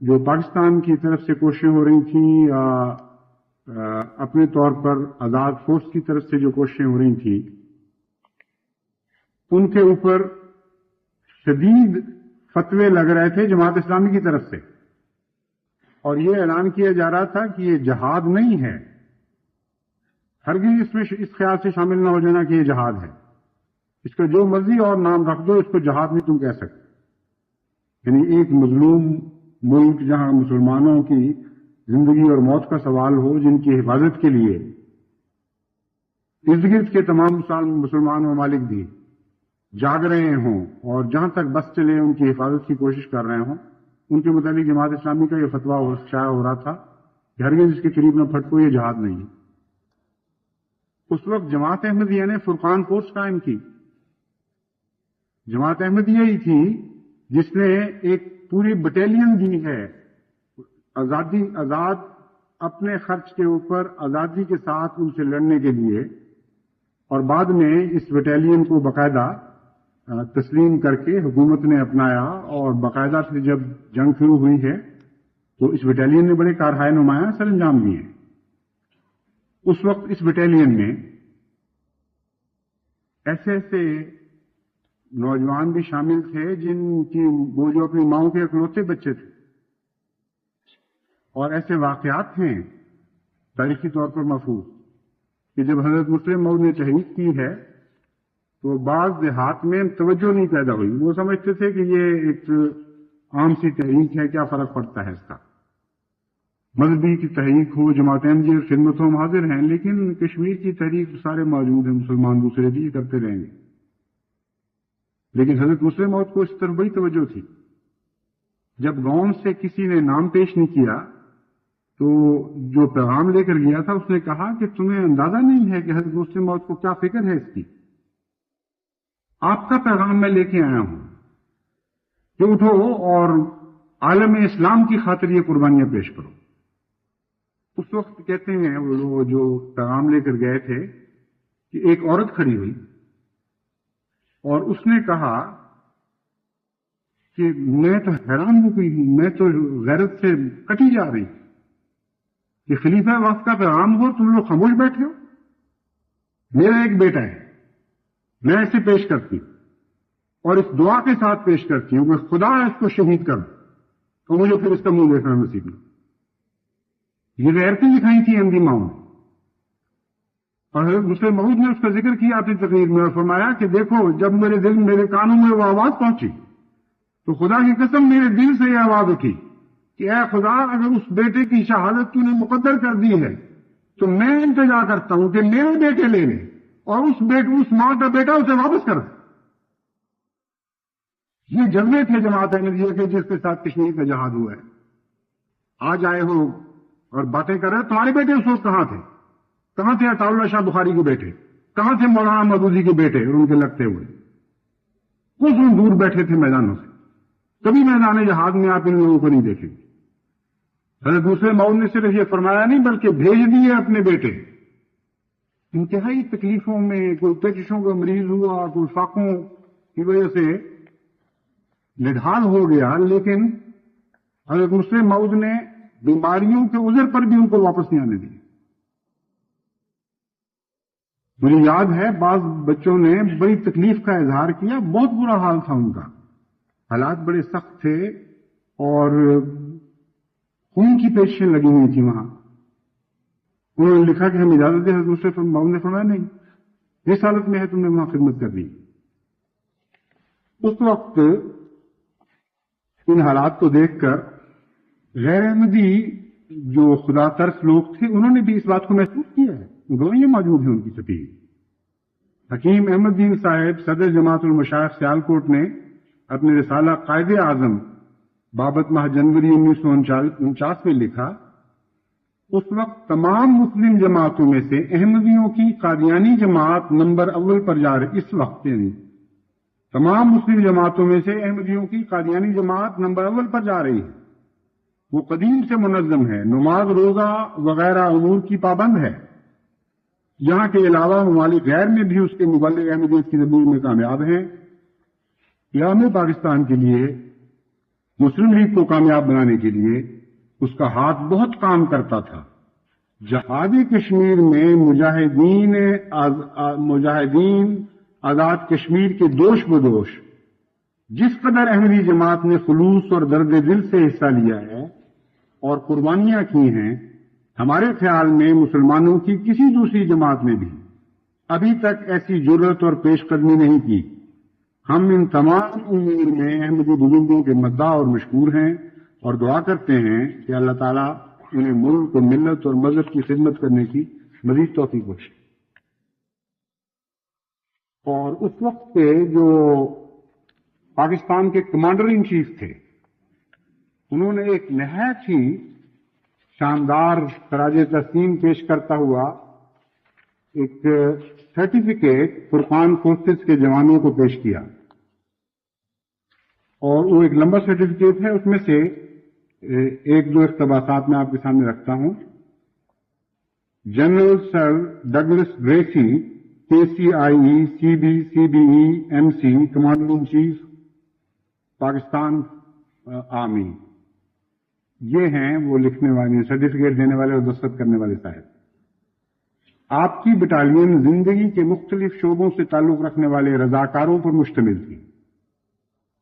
جو پاکستان کی طرف سے کوششیں ہو رہی تھیں، اپنے طور پر آزاد فورس کی طرف سے جو کوششیں ہو رہی تھیں، ان کے اوپر شدید فتوے لگ رہے تھے جماعت اسلامی کی طرف سے، اور یہ اعلان کیا جا رہا تھا کہ یہ جہاد نہیں ہے، ہرگز اس میں اس خیال سے شامل نہ ہو جانا کہ یہ جہاد ہے، اس کا جو مرضی اور نام رکھ دو، اس کو جہاد نہیں تم کہہ سکتے۔ یعنی ایک مظلوم ملک جہاں مسلمانوں کی زندگی اور موت کا سوال ہو، جن کی حفاظت کے لیے ارد گرد کے تمام مسلمان ممالک بھی جاگ رہے ہوں اور جہاں تک بس چلے ان کی حفاظت کی کوشش کر رہے ہوں، ان کے متعلق جماعت اسلامی کا یہ فتویٰ شائع ہو رہا تھا کہ ہرگز اس کے قریب نہ پھٹکو، یہ جہاد نہیں ہے۔ اس وقت جماعت احمدیہ نے فرقان فورس قائم کی۔ جماعت احمدیہ ہی تھی جس نے ایک پوری بٹالین دی ہے آزاد اپنے خرچ کے اوپر آزادی کے ساتھ ان سے لڑنے کے لیے، اور بعد میں اس بٹالین کو باقاعدہ تسلیم کر کے حکومت نے اپنایا، اور باقاعدہ سے جب جنگ شروع ہوئی ہے تو اس بٹالین نے بڑے کارہائے نمایاں سر انجام دیے ہیں۔ اس وقت اس بٹالین میں ایسے ایسے نوجوان بھی شامل تھے جن کی وہ جو اپنی ماؤں کے اکلوتے بچے تھے، اور ایسے واقعات ہیں تاریخی طور پر محفوظ کہ جب حضرت مسلم موعود نے تحریک کی ہے تو بعض دیہات میں توجہ نہیں پیدا ہوئی، وہ سمجھتے تھے کہ یہ ایک عام سی تحریک ہے، کیا فرق پڑتا ہے اس کا، مذہبی کی تحریک ہو، جماعت احمدیہ کی خدمت ہم حاضر ہیں، لیکن کشمیر کی تحریک سارے موجود ہیں، مسلمان دوسرے بھی کرتے رہیں گے۔ لیکن حضرت مسلم موعود کو اس طرف بڑی توجہ تھی۔ جب قوم سے کسی نے نام پیش نہیں کیا تو جو پیغام لے کر گیا تھا اس نے کہا کہ تمہیں اندازہ نہیں ہے کہ حضرت مسلم موعود کو کیا فکر ہے اس کی، آپ کا پیغام میں لے کے آیا ہوں کہ اٹھو اور عالم اسلام کی خاطر یہ قربانیاں پیش کرو۔ اس وقت کہتے ہیں وہ لوگ جو پیغام لے کر گئے تھے کہ ایک عورت کھڑی ہوئی اور اس نے کہا کہ میں تو حیران ہو گئی ہوں، میں تو غیرت سے کٹی جا رہی کہ خلیفہ وقت کا پیغام ہو تم لوگ خاموش بیٹھے ہو۔ میرا ایک بیٹا ہے، میں اسے پیش کرتی ہوں اور اس دعا کے ساتھ پیش کرتی ہوں کہ خدا اس کو شہید کر دے، تو مجھے پھر اس کا منہ دیکھنا نصیب نہیں۔ یہ غیرتیں دکھائی تھی احمدی ماؤں نے، اور حضرت مسلم موعود نے اس کا ذکر کیا اپنی تقریر میں اور فرمایا کہ دیکھو جب میرے کانوں میں وہ آواز پہنچی تو خدا کی قسم میرے دل سے یہ آواز اٹھی کہ اے خدا اگر اس بیٹے کی شہادت تو نے مقدر کر دی ہے تو میں التجا کرتا ہوں کہ میرے بیٹے لے لیں اور اس ماں کا بیٹا اسے واپس کر دے۔ یہ جذبے تھے جماعت احمدیہ کے جس کے ساتھ کشمیر کا جہاد ہوا ہے۔ آج آئے ہو اور باتیں کر رہے، تمہارے بیٹے اس وقت کہاں تھے؟ کہاں تھے عطا اللہ شاہ بخاری کے بیٹے؟ کہاں تھے مولانا مودودی کے بیٹے اور ان کے لگتے ہوئے؟ کچھ دور بیٹھے تھے میدانوں سے، کبھی میدان جہاد میں آپ ان لوگوں کو نہیں دیکھیں گے۔ حضرت مسلم موعود نے صرف یہ فرمایا نہیں بلکہ بھیج دیے اپنے بیٹے۔ انتہائی تکلیفوں میں، کوئی پیچشوں کا مریض ہوا، کوئی فاقوں کی وجہ سے نڈھال ہو گیا، لیکن حضرت مسلم موعود نے بیماریوں کے عذر پر بھی ان کو واپس نہیں آنے دیا۔ مجھے یاد ہے بعض بچوں نے بڑی تکلیف کا اظہار کیا، بہت برا حال تھا ان کا، حالات بڑے سخت تھے اور خون کی پیشیں لگی ہوئی تھی وہاں۔ انہوں نے لکھا کہ ہم اجازت دیں، حضرت مسلم موعود نے فرمایا نہیں، جس حالت میں ہے تم نے وہاں خدمت کرنی۔ اس وقت ان حالات کو دیکھ کر غیر احمدی جو خدا ترس لوگ تھے انہوں نے بھی اس بات کو محسوس کیا ہے، گواہیاں موجود ہیں ان کی سبھی۔ حکیم احمد دین صاحب صدر جماعت المشائخ سیالکوٹ نے اپنے رسالہ قائد اعظم بابت ماہ جنوری 1949 میں لکھا، اس وقت تمام مسلم جماعتوں میں سے احمدیوں کی قادیانی جماعت نمبر اول پر جا رہی، اس وقت یعنی تمام مسلم جماعتوں میں سے احمدیوں کی قادیانی جماعت نمبر اول پر جا رہی ہے۔ وہ قدیم سے منظم ہے، نماز روزہ وغیرہ امور کی پابند ہے، یہاں کے علاوہ ممالک غیر میں بھی اس کے مبلغ احمدیت کی تبلیغ میں کامیاب ہیں۔ قیام پاکستان کے لیے، مسلم لیگ کو کامیاب بنانے کے لیے اس کا ہاتھ بہت کام کرتا تھا۔ جہادی کشمیر میں مجاہدین آزاد کشمیر کے دوش بدوش جس قدر احمدی جماعت نے خلوص اور درد دل سے حصہ لیا ہے اور قربانیاں کی ہیں، ہمارے خیال میں مسلمانوں کی کسی دوسری جماعت نے بھی ابھی تک ایسی جرأت اور پیش قدمی نہیں کی۔ ہم ان تمام امور میں احمدی بزرگوں کے مداح اور مشکور ہیں اور دعا کرتے ہیں کہ اللہ تعالیٰ انہیں ملک و ملت اور مذہب کی خدمت کرنے کی مزید توفیق بخشے۔ اور اس وقت کے جو پاکستان کے کمانڈر ان چیف تھے انہوں نے ایک نہایت ہی شاندار خراج تحسین پیش کرتا ہوا ایک سرٹیفکیٹ فرقان فورسز کے جوانوں کو پیش کیا، اور وہ ایک لمبا سرٹیفکیٹ ہے، اس میں سے ایک دو اقتباسات میں آپ کے سامنے رکھتا ہوں۔ General sir Douglas Gracey, KCIE CB CBE MC، commander in chief Pakistan army, یہ ہیں وہ لکھنے والے، سرٹیفکیٹ دینے والے اور دستخط کرنے والے صاحب۔ آپ کی بٹالین زندگی کے مختلف شعبوں سے تعلق رکھنے والے رضاکاروں پر مشتمل تھی۔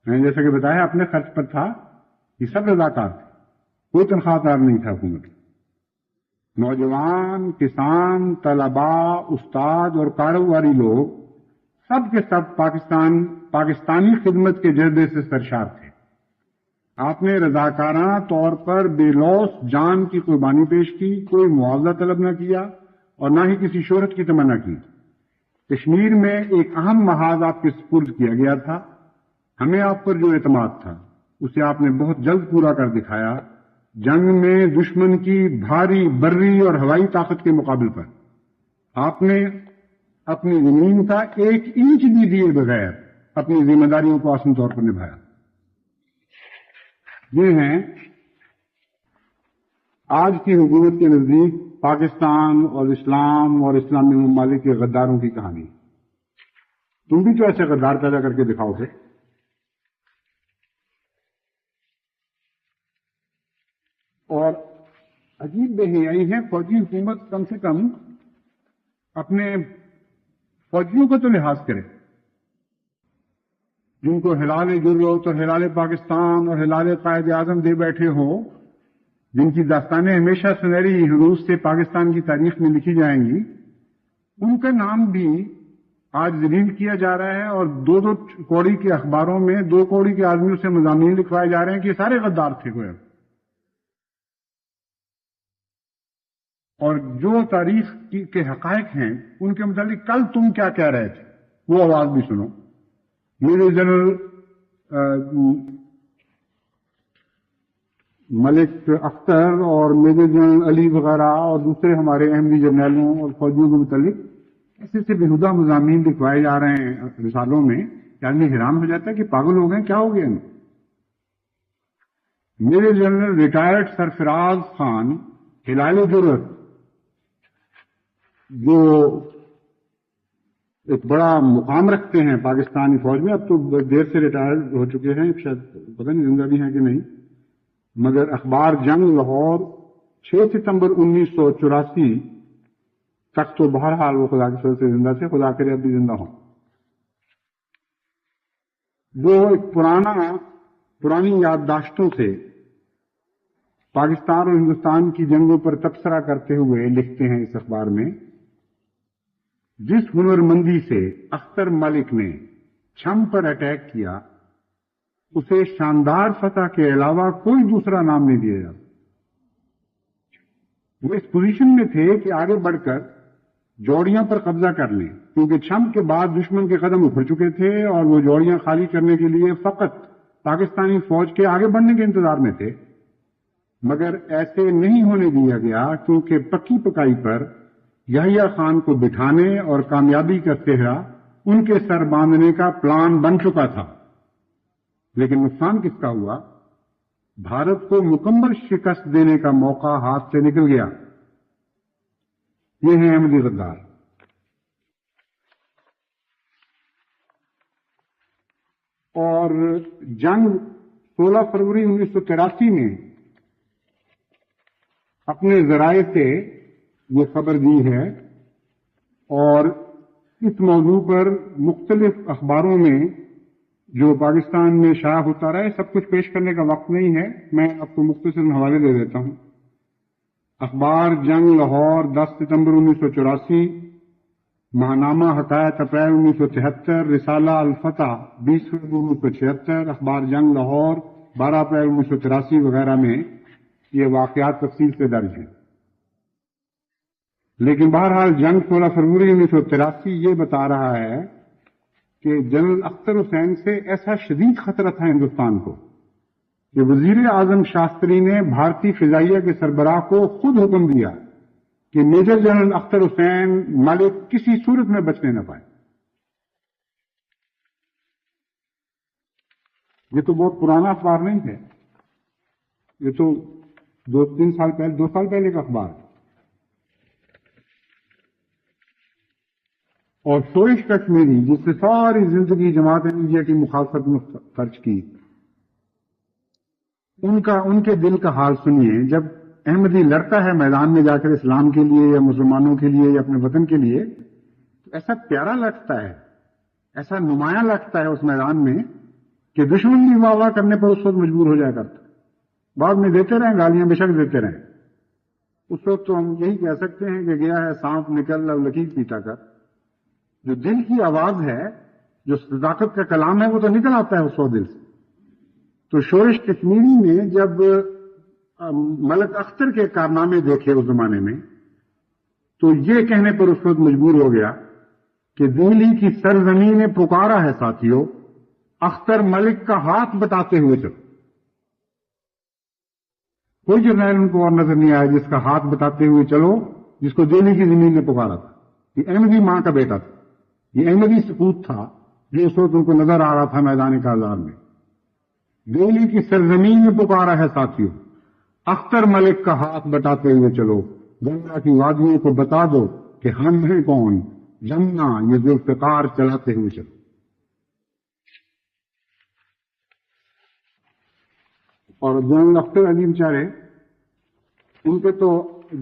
میں نے جیسا کہ بتایا اپنے خرچ پر تھا، یہ سب رضاکار تھے، کوئی تنخواہ دار نہیں تھا حکومت۔ نوجوان، کسان، طلباء، استاد اور کاروباری لوگ سب کے سب پاکستانی خدمت کے جذبے سے سرشار تھے۔ آپ نے رضاکارانہ طور پر بے لوث جان کی قربانی پیش کی، کوئی معاوضہ طلب نہ کیا اور نہ ہی کسی شہرت کی تمنا کی۔ کشمیر میں ایک اہم محاذ آپ کے سپرد کیا گیا تھا، ہمیں آپ پر جو اعتماد تھا اسے آپ نے بہت جلد پورا کر دکھایا۔ جنگ میں دشمن کی بھاری بری اور ہوائی طاقت کے مقابل پر آپ نے اپنی زمین کا 1 انچ بھی دیے بغیر اپنی ذمہ داریوں کو آسن طور پر نبھایا۔ یہ ہیں آج کی حکومت کے نزدیک پاکستان اور اسلام اور اسلامی ممالک کے غداروں کی کہانی۔ تم بھی تو ایسے غدار پیدا کر کے دکھاؤ گے۔ اور عجیب بے حیائی ہے، فوجی حکومت کم سے کم اپنے فوجیوں کا تو لحاظ کرے، جن کو ہلال جرت اور ہلال پاکستان اور ہلال قائد اعظم دے بیٹھے ہو، جن کی داستانیں ہمیشہ سنہری حروف سے پاکستان کی تاریخ میں لکھی جائیں گی، ان کا نام بھی آج ذلیل کیا جا رہا ہے، اور 2 کوڑی کے اخباروں میں 2 کوڑی کے آدمیوں سے مضامین لکھوائے جا رہے ہیں کہ یہ سارے غدار تھے گویا۔ اور جو تاریخ کے حقائق ہیں ان کے متعلق کل تم کیا کہہ رہے تھے وہ آواز بھی سنو۔ میجر جنرل ملک اختر اور میجر جنرل علی وغیرہ اور دوسرے ہمارے احمدی جرنیلوں اور فوجیوں کے متعلق ایسے سے بےہودہ مضامین لکھوائے جا رہے ہیں رسالوں میں کہ آدمی حیران ہو جاتا ہے کہ پاگل ہو گئے، کیا ہو گیا؟ میجر جنرل ریٹائرڈ سرفراز خان ہلال جرت، جو ایک بڑا مقام رکھتے ہیں پاکستانی فوج میں، اب تو دیر سے ریٹائرڈ ہو چکے ہیں، شاید پتہ نہیں زندہ بھی ہیں کہ نہیں، مگر اخبار جنگ لاہور 6 ستمبر 1984 تک تو بہرحال وہ خدا کی فضل سے زندہ تھے، خدا کرے اب بھی زندہ ہوں۔ وہ ایک پرانی یادداشتوں سے پاکستان اور ہندوستان کی جنگوں پر تبصرہ کرتے ہوئے لکھتے ہیں اس اخبار میں، جس ہنرمندی سے اختر ملک نے چھم پر اٹیک کیا اسے شاندار فتح کے علاوہ کوئی دوسرا نام نہیں دیا جاتا۔ وہ اس پوزیشن میں تھے کہ آگے بڑھ کر جوڑیاں پر قبضہ کر لیں، کیونکہ چھم کے بعد دشمن کے قدم اکھڑ چکے تھے اور وہ جوڑیاں خالی کرنے کے لیے فقط پاکستانی فوج کے آگے بڑھنے کے انتظار میں تھے۔ مگر ایسے نہیں ہونے دیا گیا، کیونکہ پکی پکائی پر یحییٰ خان کو بٹھانے اور کامیابی کا سہرا ان کے سر باندھنے کا پلان بن چکا تھا۔ لیکن نقصان کس کا ہوا؟ بھارت کو مکمل شکست دینے کا موقع ہاتھ سے نکل گیا۔ یہ ہیں احمدی غدار۔ اور جنگ 16 فروری 1983 میں اپنے ذرائع سے یہ خبر دی ہے، اور اس موضوع پر مختلف اخباروں میں جو پاکستان میں شائع ہوتا رہا ہے، سب کچھ پیش کرنے کا وقت نہیں ہے، میں آپ کو مختصر حوالے دے دیتا ہوں۔ اخبار جنگ لاہور 10 ستمبر 1984، ماہنامہ حکایت اپریل 1973، رسالہ الفتح 20 فروری 1976، اخبار جنگ لاہور 12 اپریل 1983 وغیرہ میں یہ واقعات تفصیل سے درج ہیں۔ لیکن بہرحال جنگ 16 فروری 1983 یہ بتا رہا ہے کہ جنرل اختر حسین سے ایسا شدید خطرہ تھا ہندوستان کو کہ وزیر اعظم شاستری نے بھارتی فضائیہ کے سربراہ کو خود حکم دیا کہ میجر جنرل اختر حسین ملک کسی صورت میں بچنے نہ پائے. یہ تو بہت پرانا اخبار نہیں ہے، یہ تو 2 سال پہلے کا اخبار ہے. اور شورش کشمیری جس نے ساری زندگی جماعت احمدیہ کی مخالفت میں خرچ کی، ان کے دل کا حال سنیے. جب احمدی لڑتا ہے میدان میں جا کر اسلام کے لیے یا مسلمانوں کے لیے یا اپنے وطن کے لیے، تو ایسا پیارا لگتا ہے، ایسا نمایاں لگتا ہے اس میدان میں کہ دشمن بھی واہ واہ کرنے پر اس وقت مجبور ہو جایا کرتا. بعد میں دیتے رہیں گالیاں، بے شک دیتے رہیں. اس وقت تو ہم یہی کہہ سکتے ہیں کہ گیا ہے سانپ نکل اور لکیر پیٹا کر. جو دل کی آواز ہے، جو صداقت کا کلام ہے، وہ تو نکل آتا ہے اس وقت دل سے. تو شورش کشمیری نے جب ملک اختر کے کارنامے دیکھے اس زمانے میں، تو یہ کہنے پر اس وقت مجبور ہو گیا کہ دہلی کی سرزمین نے پکارا ہے ساتھیوں، اختر ملک کا ہاتھ بتاتے ہوئے چلو. کوئی جرنیل ان کو اور نظر نہیں آیا جس کا ہاتھ بتاتے ہوئے چلو، جس کو دہلی کی زمین نے پکارا تھا. یہ احمدی ماں کا بیٹا تھا، یہ احمدی سپوت تھا جو اس وقت ان کو نظر آ رہا تھا میدان کارزار میں. دہلی کی سرزمین میں پکارا ہے ساتھیوں، اختر ملک کا ہاتھ بٹاتے ہوئے چلو، گنگا کی وادیوں کو بتا دو کہ ہم ہیں کون، جمنا یہ ذوالفقار چلاتے ہوئے چلو. اور جنرل اختر علی بیچارے، ان پہ تو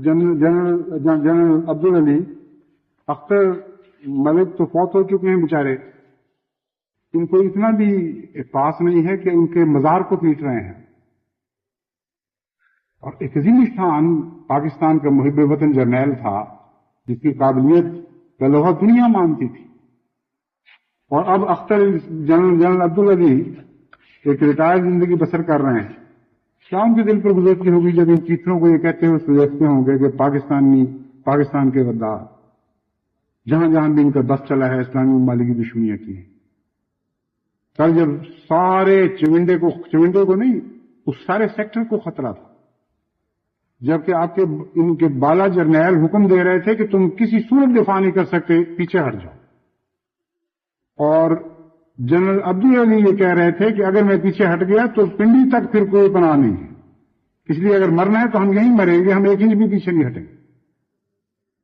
جنرل عبدالعلی اختر ملک تو فوت ہو چکے ہیں بیچارے، ان کو اتنا بھی پاس نہیں ہے کہ ان کے مزار کو پیٹ رہے ہیں. اور ایک عظیم شان پاکستان کا محب وطن جرنیل تھا جس کی قابلیت کا لوہا دنیا مانتی تھی. اور اب اختر جنرل عبدالعلی ایک ریٹائر زندگی بسر کر رہے ہیں. کیا ان کے دل پر گزرتی ہوگی جب ان چیتروں کو یہ کہتے ہوئے سجھتے ہوں گے کہ پاکستان کے غدار، جہاں جہاں بھی ان کا بس چلا ہے اسلامی ممالک کی دشمنیاں کی ہیں. کل جب سارے چمنڈے کو نہیں، اس سارے سیکٹر کو خطرہ تھا، جبکہ آپ کے ان کے بالا جرنیل حکم دے رہے تھے کہ تم کسی صورت دفاع نہیں کر سکتے، پیچھے ہٹ جاؤ. اور جنرل عبدالعلی یہ کہہ رہے تھے کہ اگر میں پیچھے ہٹ گیا تو پنڈی تک پھر کوئی پناہ نہیں ہے، اس لیے اگر مرنا ہے تو ہم یہیں مریں گے، ہم 1 انچ بھی پیچھے نہیں ہٹیں گے.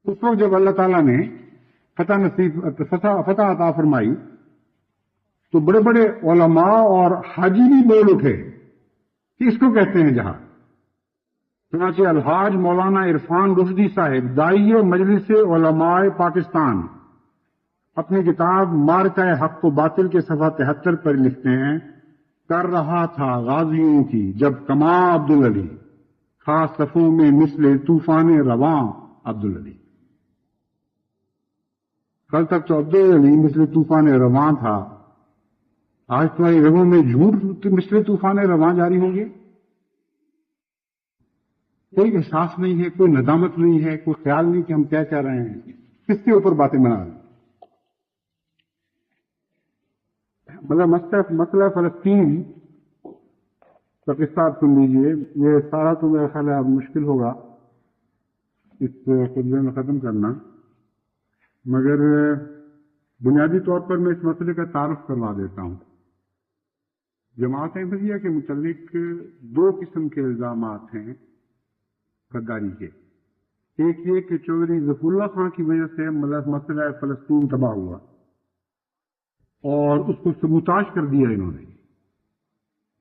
اس وقت جب اللہ تعالیٰ نے فتح عطا فرمائی تو بڑے بڑے علماء اور حاجی بھی بول اٹھے کہ اس کو کہتے ہیں جہاد. چنانچہ الحاج مولانا عرفان رشدی صاحب داعیہ مجلس علماء پاکستان اپنی کتاب مارکہ حق و باطل کے صفحہ 73 پر لکھتے ہیں، کر رہا تھا غازیوں کی جب کما عبدالعلی، خاص صفوں میں مثل طوفان رواں عبدالعلی. کل تک تو عبدالعلی مثل طوفان رواں تھا، آج تمہاری رگوں میں جھوٹ مثل طوفان رواں جاری ہو گیا. کوئی احساس نہیں ہے، کوئی ندامت نہیں ہے، کوئی خیال نہیں کہ ہم کیا کہہ رہے ہیں، کس کے اوپر باتیں بنا رہے ہیں. مطلب مسئلہ فلسطین کا قصہ آپ سن لیجیے. یہ سارا تو میرا خیال ہے اب مشکل ہوگا اس خطبے میں ختم کرنا، مگر بنیادی طور پر میں اس مسئلے کا تعارف کروا دیتا ہوں. جماعت احمدیہ کے متعلق 2 قسم کے الزامات ہیں غداری کے. ایک یہ کہ چودھری ظفر اللہ خان کی وجہ سے مسئلہ فلسطین تباہ ہوا اور اس کو سبوتاژ کر دیا انہوں نے،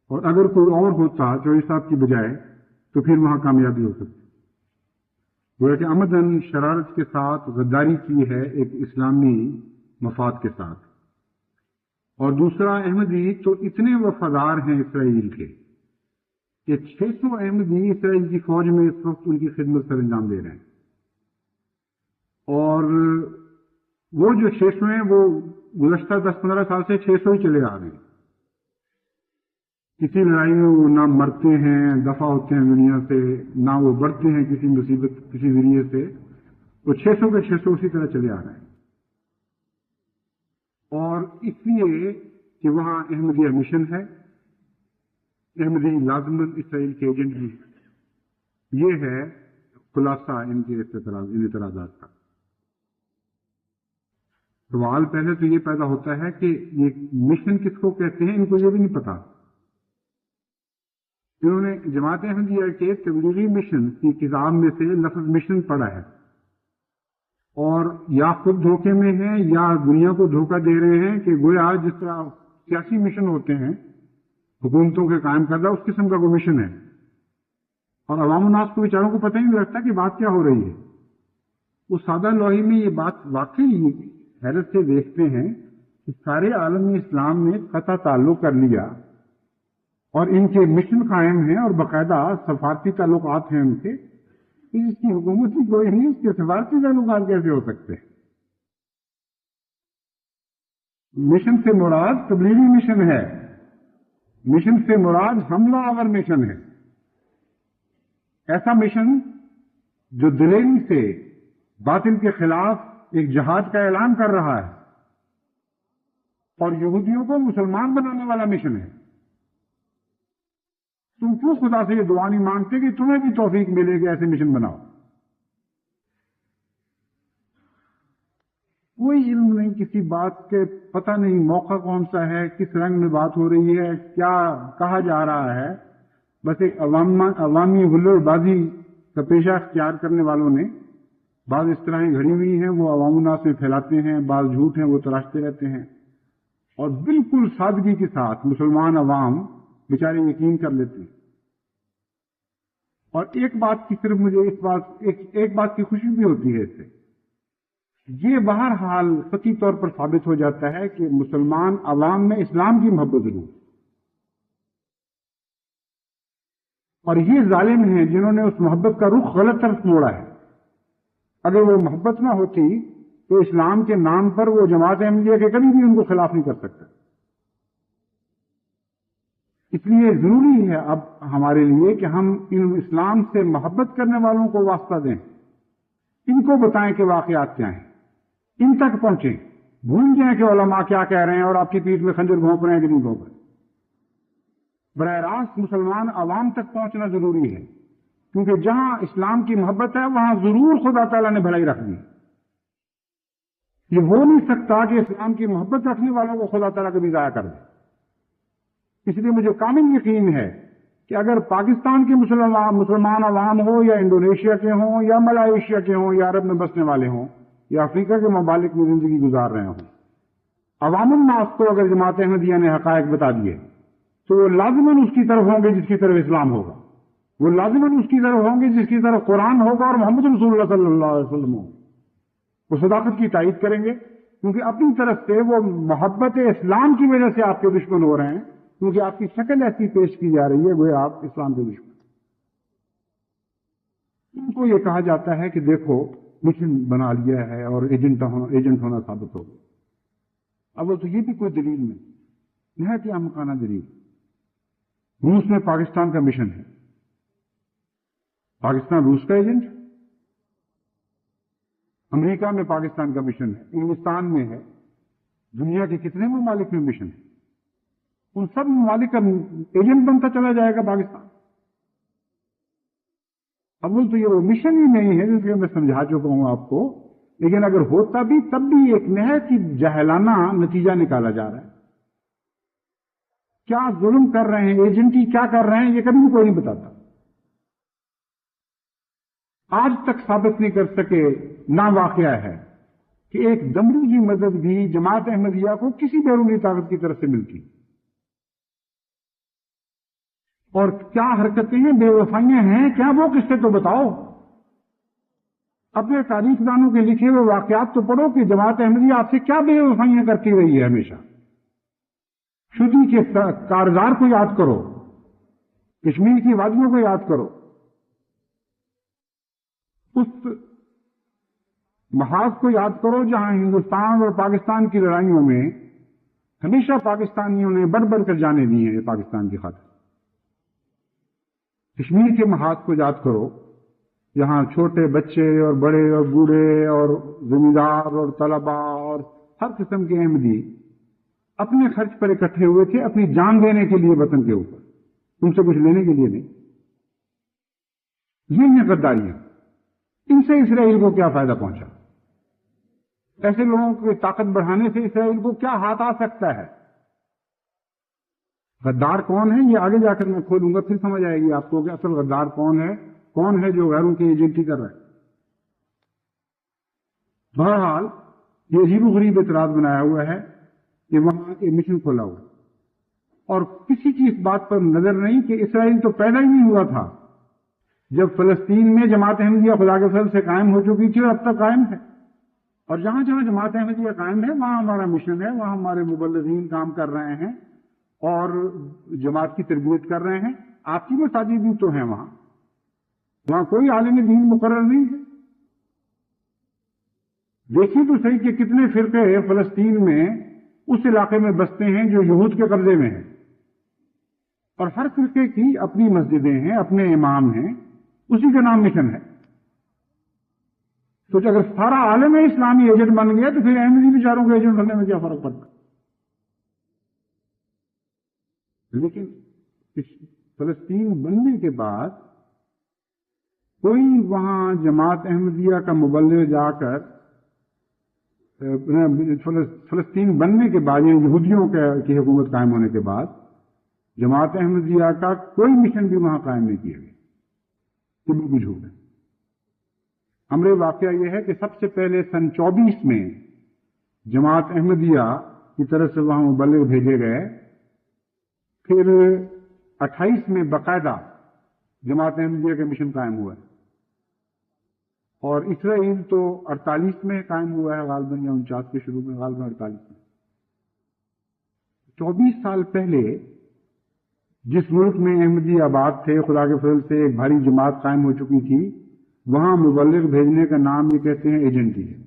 اور اگر کوئی اور ہوتا چودھری صاحب کی بجائے تو پھر وہاں کامیابی ہو سکتی. گویا کہ عمدن شرارت کے ساتھ غداری کی ہے ایک اسلامی مفاد کے ساتھ. اور دوسرا، احمدی تو اتنے وفادار ہیں اسرائیل کے کہ 600 احمدی اسرائیل کی فوج میں اس وقت ان کی خدمت سر انجام دے رہے ہیں. اور وہ جو 600 ہیں وہ گزشتہ 10-15 سال سے 600 ہی چلے آ رہے ہیں. کسی لڑائی میں وہ نہ مرتے ہیں، دفع ہوتے ہیں دنیا سے، نہ وہ بڑھتے ہیں کسی مصیبت کسی ذریعے سے. وہ 600 کے 600 اسی طرح چلے آ رہے ہیں. اور اس لیے کہ وہاں احمدیہ مشن ہے، احمدی لازمن اسرائیل کے ایجنٹ بھی ہیں۔ یہ ہے خلاصہ ان کے اعتراضات کا۔ سوال پہلے تو یہ پیدا ہوتا ہے کہ یہ مشن کس کو کہتے ہیں، ان کو یہ بھی نہیں پتا۔ انہوں نے جماعت احمدیہ کے تبلیغی مشن کی کتاب میں سے لفظ مشن پڑھا ہے، اور یا خود دھوکے میں ہیں یا دنیا کو دھوکہ دے رہے ہیں کہ گویا جس طرح سیاسی مشن ہوتے ہیں حکومتوں کے قائم کردہ، اس قسم کا کوئی مشن ہے، اور عوام الناس کو بیچاروں کو پتہ ہی نہیں لگتا کہ بات کیا ہو رہی ہے۔ اس سادہ لوحی میں یہ بات واقعی حیرت سے دیکھتے ہیں کہ سارے عالم اسلام نے قطع تعلق کر لیا اور ان کے مشن قائم ہیں اور باقاعدہ سفارتی تعلقات ہیں ان کے، جس کی حکومت ہی کوئی نہیں، اس کے سفارتی تعلقات کیسے ہو سکتے ہیں؟ مشن سے مراد تبلیغی مشن ہے، مشن سے مراد حملہ آور مشن ہے، ایسا مشن جو دلیری سے باطل کے خلاف ایک جہاد کا اعلان کر رہا ہے اور یہودیوں کو مسلمان بنانے والا مشن ہے۔ تم کیوں خدا سے یہ دعا نہیں مانگتے کہ تمہیں بھی توفیق ملے کہ ایسے مشن بناؤ؟ کوئی علم نہیں کسی بات کے، پتہ نہیں موقع کون سا ہے، کس رنگ میں بات ہو رہی ہے، کیا کہا جا رہا ہے۔ بس ایک عوامی ہلڑ بازی کا پیشہ اختیار کرنے والوں نے بعض اس طرح گھڑی ہوئی ہیں، وہ عوام الناس میں پھیلاتے ہیں، بعض جھوٹ ہیں وہ تراشتے رہتے ہیں، اور بالکل سادگی کے ساتھ مسلمان عوام بیچارے یقین کر لیتے ہیں۔ اور ایک بات کی صرف مجھے ایک بات کی خوشی بھی ہوتی ہے اس سے، یہ بہرحال قطعی طور پر ثابت ہو جاتا ہے کہ مسلمان عوام میں اسلام کی محبت ضرور، اور یہ ظالم ہیں جنہوں نے اس محبت کا رخ غلط طرف موڑا ہے۔ اگر وہ محبت نہ ہوتی تو اسلام کے نام پر وہ جماعت احمدیہ کے کبھی بھی ان کو خلاف نہیں کر سکتا۔ اس لیے ضروری ہے اب ہمارے لیے کہ ہم ان اسلام سے محبت کرنے والوں کو واسطہ دیں، ان کو بتائیں کہ واقعات کیا ہیں، ان تک پہنچیں، بھول جائیں کہ علماء کیا کہہ رہے ہیں اور آپ کی پیٹھ میں خنجر گھونپ رہے ہیں کہ نہیں گھونپ رہے۔ براہ راست مسلمان عوام تک پہنچنا ضروری ہے، کیونکہ جہاں اسلام کی محبت ہے وہاں ضرور خدا تعالیٰ نے بھلائی رکھ دی۔ یہ ہو نہیں سکتا کہ اسلام کی محبت رکھنے والوں کو خدا تعالیٰ کبھی ضائع کر دے۔ اس لیے مجھے کامل یقین ہے کہ اگر پاکستان کے مسلمان عوام ہو یا انڈونیشیا کے ہوں یا ملائیشیا کے ہوں یا عرب میں بسنے والے ہوں یا افریقہ کے ممالک میں زندگی گزار رہے ہوں، عوام الناس کو اگر جماعت احمدیہ نے حقائق بتا دیے تو وہ لازماً اس کی طرف ہوں گے جس کی طرف اسلام ہوگا، وہ لازماً اس کی طرف ہوں گے جس کی طرف قرآن ہوگا اور محمد رسول اللہ صلی اللہ علیہ وسلم ہوگا۔ وہ صداقت کی تائید کریں گے، کیونکہ اپنی طرف سے وہ محبت اسلام کی وجہ سے آپ کے دشمن ہو رہے ہیں، کیونکہ آپ کی شکل ایسی پیش کی جا رہی ہے گویا آپ اسلام کے دشمن۔ ان کو یہ کہا جاتا ہے کہ دیکھو مشن بنا لیا ہے اور ایجنٹ ہونا ثابت ہو گیا۔ اب تو یہ بھی کوئی دلیل نہیں، نہایت ہی احمقانہ دلیل۔ روس میں پاکستان کا مشن ہے، پاکستان روس کا ایجنٹ، امریکہ میں پاکستان کا مشن ہے، انگلستان میں ہے، دنیا کے کتنے ممالک میں مشن ہے، ان سب ممالک کا ایجنٹ بنتا چلا جائے گا پاکستان۔ اول تو یہ وہ مشن ہی نہیں ہے جس کے میں سمجھا چکا ہوں آپ کو، لیکن اگر ہوتا بھی تب بھی ایک نہایت ہی جاہلانہ نتیجہ نکالا جا رہا ہے۔ کیا ظلم کر رہے ہیں ایجنٹ ہی کیا کر رہے ہیں یہ کبھی بھی کوئی نہیں بتاتا۔ آج تک ثابت نہیں کر سکے، نہ واقعہ ہے کہ ایک دمڑی مدد بھی جماعت احمدیہ کو کسی بیرونی طاقت کی طرف سے ملتی، اور کیا حرکتیں ہیں، بے وفائیاں ہیں کیا، وہ قصے تو بتاؤ۔ اپنے تاریخ دانوں کے لکھے ہوئے واقعات تو پڑھو کہ جماعت احمدیہ آپ سے کیا بے وفائیاں کرتی رہی ہے ہمیشہ۔ شدی کے کارزار کو یاد کرو، کشمیر کی وادیوں کو یاد کرو، اس محاذ کو یاد کرو جہاں ہندوستان اور پاکستان کی لڑائیوں میں ہمیشہ پاکستانیوں نے بڑھ بڑھ کر جانے دی ہیں پاکستان کی خاطر۔ کشمیر کے محاذ کو یاد کرو جہاں چھوٹے بچے اور بڑے اور بوڑھے اور زمیندار اور طلباء اور ہر قسم کے احمدی اپنے خرچ پر اکٹھے ہوئے تھے اپنی جان دینے کے لیے وطن کے اوپر، تم سے کچھ لینے کے لیے نہیں. یہ ہیں غداریاں. ان سے اسرائیل کو کیا فائدہ پہنچا؟ ایسے لوگوں کی طاقت بڑھانے سے اسرائیل کو کیا ہاتھ آ سکتا ہے؟ غدار کون ہے یہ آگے جا کر میں کھولوں گا، پھر سمجھ آئے گی آپ کو کہ اصل غدار کون ہے جو غیروں کی ایجنٹی کر رہا ہے. بہرحال یہ عجیب و غریب اعتراض بنایا ہوا ہے کہ وہاں ایک مشن کھولا ہوا اور کسی کی اس بات پر نظر نہیں کہ اسرائیل تو پیدا ہی نہیں ہوا تھا جب فلسطین میں جماعت احمدیہ خدا کے فضل سے قائم ہو چکی تھی اور اب تک قائم ہے. اور جہاں جہاں جماعت احمدیہ قائم ہے وہاں ہمارا مشن ہے، وہاں ہمارے مبلغین کام کر رہے ہیں اور جماعت کی تربیت کر رہے ہیں. آپ کی مساجد بھی تو ہیں وہاں کوئی عالم دین مقرر نہیں ہے. دیکھیے تو صحیح کہ کتنے فرقے فلسطین میں اس علاقے میں بستے ہیں جو یہود کے قبضے میں ہیں، اور ہر فرقے کی اپنی مسجدیں ہیں، اپنے امام ہیں، اسی کا نام مشن ہے. تو اگر سارا عالم اسلامی ایجنٹ بن گیا تو پھر احمدی بیچاروں کے ایجنٹ بننے میں کیا فرق پڑتا؟ لیکن فلسطین بننے کے بعد کوئی وہاں جماعت احمدیہ کا مبلغ جا کر فلسطین بننے کے بعد یعنی یہودیوں کی حکومت قائم ہونے کے بعد جماعت احمدیہ کا کوئی مشن بھی وہاں قائم نہیں کیا گیا. یہ بالکل جھوٹ ہے. امر واقعہ یہ ہے کہ سب سے پہلے سن 24 میں جماعت احمدیہ کی طرف سے وہاں مبلغ بھیجے گئے، پھر 28 میں باقاعدہ جماعت احمدیہ کا مشن قائم ہوا ہے، اور اسرائیل تو 48 میں قائم ہوا ہے غالباً، یا 49 کے شروع میں، غالباً 48 میں. 24 سال پہلے جس ملک میں احمدی آباد تھے خدا کے فضل سے ایک بھاری جماعت قائم ہو چکی تھی، وہاں مبلغ بھیجنے کا نام یہ کہتے ہیں ایجنٹی ہے.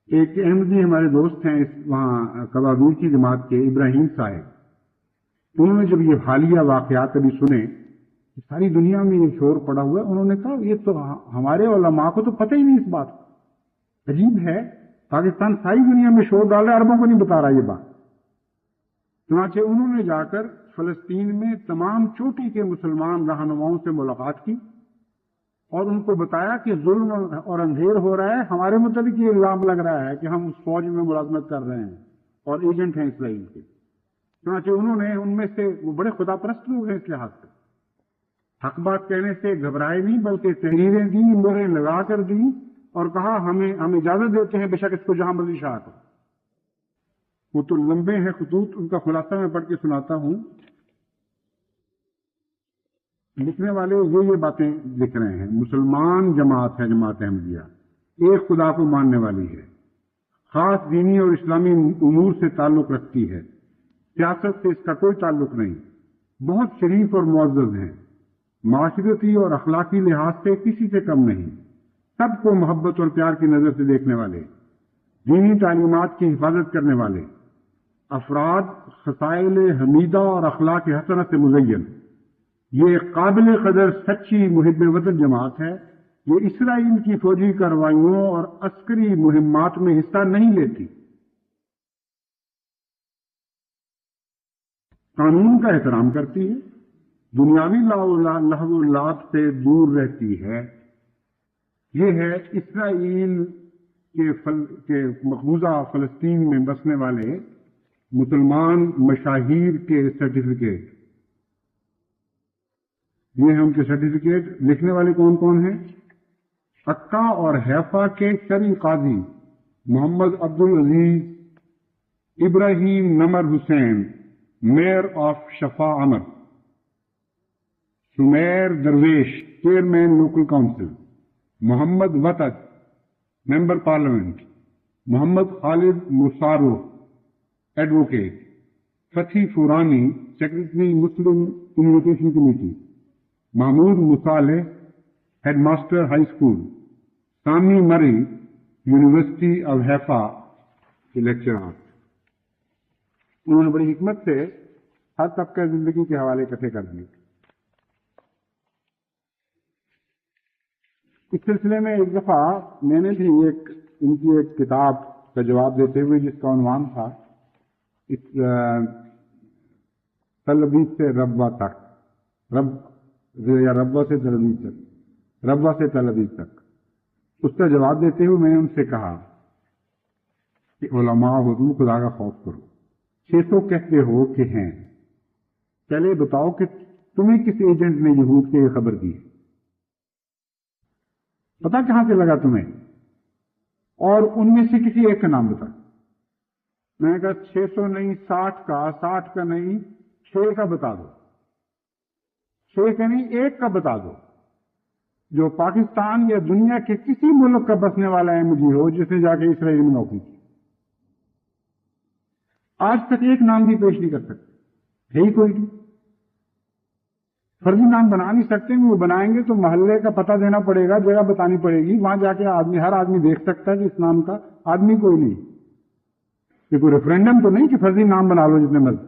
ایک احمدی ہمارے دوست ہیں وہاں کبابیر کی جماعت کے ابراہیم صاحب، انہوں نے جب یہ حالیہ واقعات کبھی سنے، ساری دنیا میں یہ شور پڑا ہوا ہے، انہوں نے کہا یہ تو ہمارے علماء کو تو پتہ ہی نہیں اس بات. عجیب ہے، پاکستان ساری دنیا میں شور ڈال رہا ہے، عربوں کو نہیں بتا رہا یہ بات. چنانچہ انہوں نے جا کر فلسطین میں تمام چوٹی کے مسلمان رہنماؤں سے ملاقات کی اور ان کو بتایا کہ ظلم اور اندھیر ہو رہا ہے، ہمارے متعلق یہ الزام لگ رہا ہے کہ ہم اس فوج میں ملازمت کر رہے ہیں اور ایجنٹ ہیں اسرائیل کے. چنانچہ انہوں نے ان میں سے وہ بڑے خدا پرست لوگ ہیں اس لحاظ سے، حق بات کہنے سے گھبرائے نہیں بلکہ تحریریں دی، مہریں لگا کر دی اور کہا ہم اجازت دیتے ہیں بے شک اس کو جہاں مرضی شاہ کرو. وہ تو لمبے ہیں خطوط، ان کا خلاصہ میں پڑھ کے سناتا ہوں. لکھنے والے یہ باتیں لکھ رہے ہیں. مسلمان جماعت ہے جماعت احمدیہ، ایک خدا کو ماننے والی ہے، خاص دینی اور اسلامی امور سے تعلق رکھتی ہے، سیاست سے اس کا کوئی تعلق نہیں، بہت شریف اور معزز ہیں، معاشرتی اور اخلاقی لحاظ سے کسی سے کم نہیں، سب کو محبت اور پیار کی نظر سے دیکھنے والے، دینی تعلیمات کی حفاظت کرنے والے افراد، خصائل حمیدہ اور اخلاق حسنہ سے مزین. یہ قابل قدر سچی محب وطن جماعت ہے. یہ اسرائیل کی فوجی کارروائیوں اور عسکری مہمات میں حصہ نہیں لیتی، قانون کا احترام کرتی ہے، دنیاوی لہو و لعب سے دور رہتی ہے. یہ ہے اسرائیل کے مقبوضہ فلسطین میں بسنے والے مسلمان مشاہیر کے سرٹیفکیٹ. یہ ہیں ان کے سرٹیفکیٹ. لکھنے والے کون کون ہیں؟ عکا اور حیفا کے شرعی قاضی Muhammad Abdulaziz Ibrahim Nimr Hussein, mayor of Shefa Amr. Samir Darwish, chairman local council. Muhammad Watad, member parliament. Muhammad Khalid Masarwa, advocate. Fathi Furani, secretary Muslim communication committee. Mahmoud Masalha, head master high school. Sami Mari, university of Haifa کے lecturer. انہوں نے بڑی حکمت سے ہر طبقہ زندگی کے حوالے اکٹھے کر دیے. اس سلسلے میں ایک دفعہ میں نے بھی ان کی ایک کتاب کا جواب دیتے ہوئے جس کا عنوان تھا تلبیس سے ربوہ تک، یا ربوہ سے تلبیس تک، ربوہ سے تلبیس تک. اس کا جواب دیتے ہوئے میں نے ان سے کہا کہ علماء ہو تم، خدا کا خوف کرو. 600 کہتے ہو کہ ہیں، پہلے بتاؤ کہ تمہیں کس ایجنٹ نے یہود کے یہ خبر دی؟ پتا کہاں سے لگا تمہیں؟ اور ان میں سے کسی ایک کا نام بتا. میں نے کہا 600 نہیں، 60 کا، 60 کا نہیں، 6 کا بتا دو. 6 کا نہیں، 1 کا بتا دو جو پاکستان یا دنیا کے کسی ملک کا بسنے والا احمدی ہو جس نے جا کے اسرائیل میں نوکری کی. آج تک ایک نام بھی پیش نہیں کر سکتے، ہے ہی کوئی نہیں. فرضی نام بنا نہیں سکتے. وہ بنائیں گے تو محلے کا پتہ دینا پڑے گا، جگہ بتانی پڑے گی، وہاں جا کے ہر آدمی دیکھ سکتا ہے کہ اس نام کا آدمی کوئی نہیں. یہ کوئی ریفرینڈم تو نہیں کہ فرضی نام بنا لو جتنے مرضی.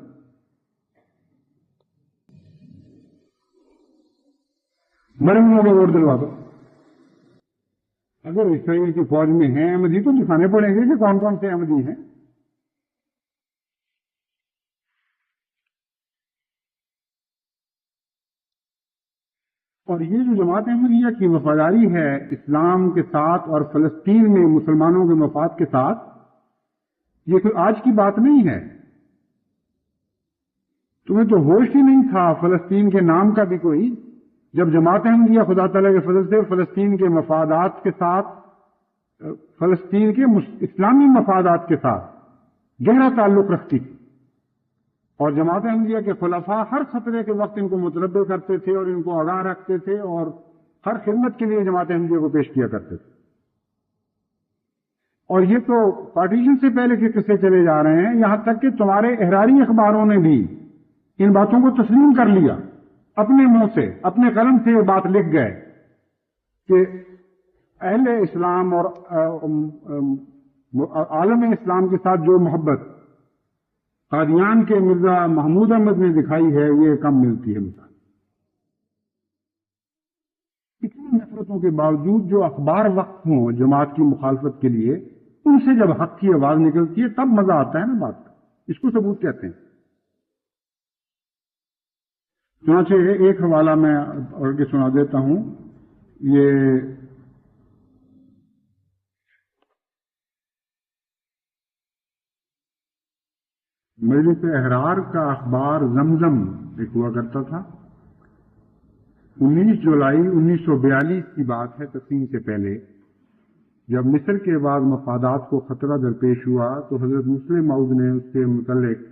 مرے ہوئے کو ووٹ دلوا دو. اگر اسرائیل کی فوج میں ہیں احمدی تو دکھانے پڑیں گے کہ کون کون سے احمدی ہیں. اور یہ جو جماعت احمدیہ کی وفاداری ہے اسلام کے ساتھ اور فلسطین میں مسلمانوں کے مفاد کے ساتھ، یہ کوئی آج کی بات نہیں ہے. تمہیں تو ہوش ہی نہیں تھا فلسطین کے نام کا بھی کوئی، جب جماعت احمدیہ خدا تعالیٰ کے فضل سے فلسطین کے مفادات کے ساتھ، فلسطین کے اسلامی مفادات کے ساتھ گہرا تعلق رکھتی تھی. اور جماعت احمدیہ کے خلفاء ہر خطرے کے وقت ان کو متنبع کرتے تھے اور ان کو آگاہ رکھتے تھے اور ہر خدمت کے لیے جماعت احمدیہ کو پیش کیا کرتے تھے. اور یہ تو پارٹیشن سے پہلے کے قصے چلے جا رہے ہیں، یہاں تک کہ تمہارے احراری اخباروں نے بھی ان باتوں کو تسلیم کر لیا، اپنے منہ سے اپنے قلم سے یہ بات لکھ گئے کہ اہل اسلام اور عالم اسلام کے ساتھ جو محبت قادیان کے مرزا محمود احمد نے دکھائی ہے یہ کم ملتی ہے. مثال اتنی نفرتوں کے باوجود جو اخبار وقت ہوں جماعت کی مخالفت کے لیے، ان سے جب حق کی آواز نکلتی ہے تب مزہ آتا ہے نا بات کا. اس کو ثبوت کہتے ہیں. چنانچہ ایک حوالہ میں اور کے سنا دیتا ہوں. یہ مجلس احرار کا اخبار زمزم ایک ہوا کرتا تھا. 19 جولائی 1942 کی بات ہے، تقسیم سے پہلے، جب مصر کے بعد مفادات کو خطرہ درپیش ہوا تو حضرت مسلم موعود نے اس سے متعلق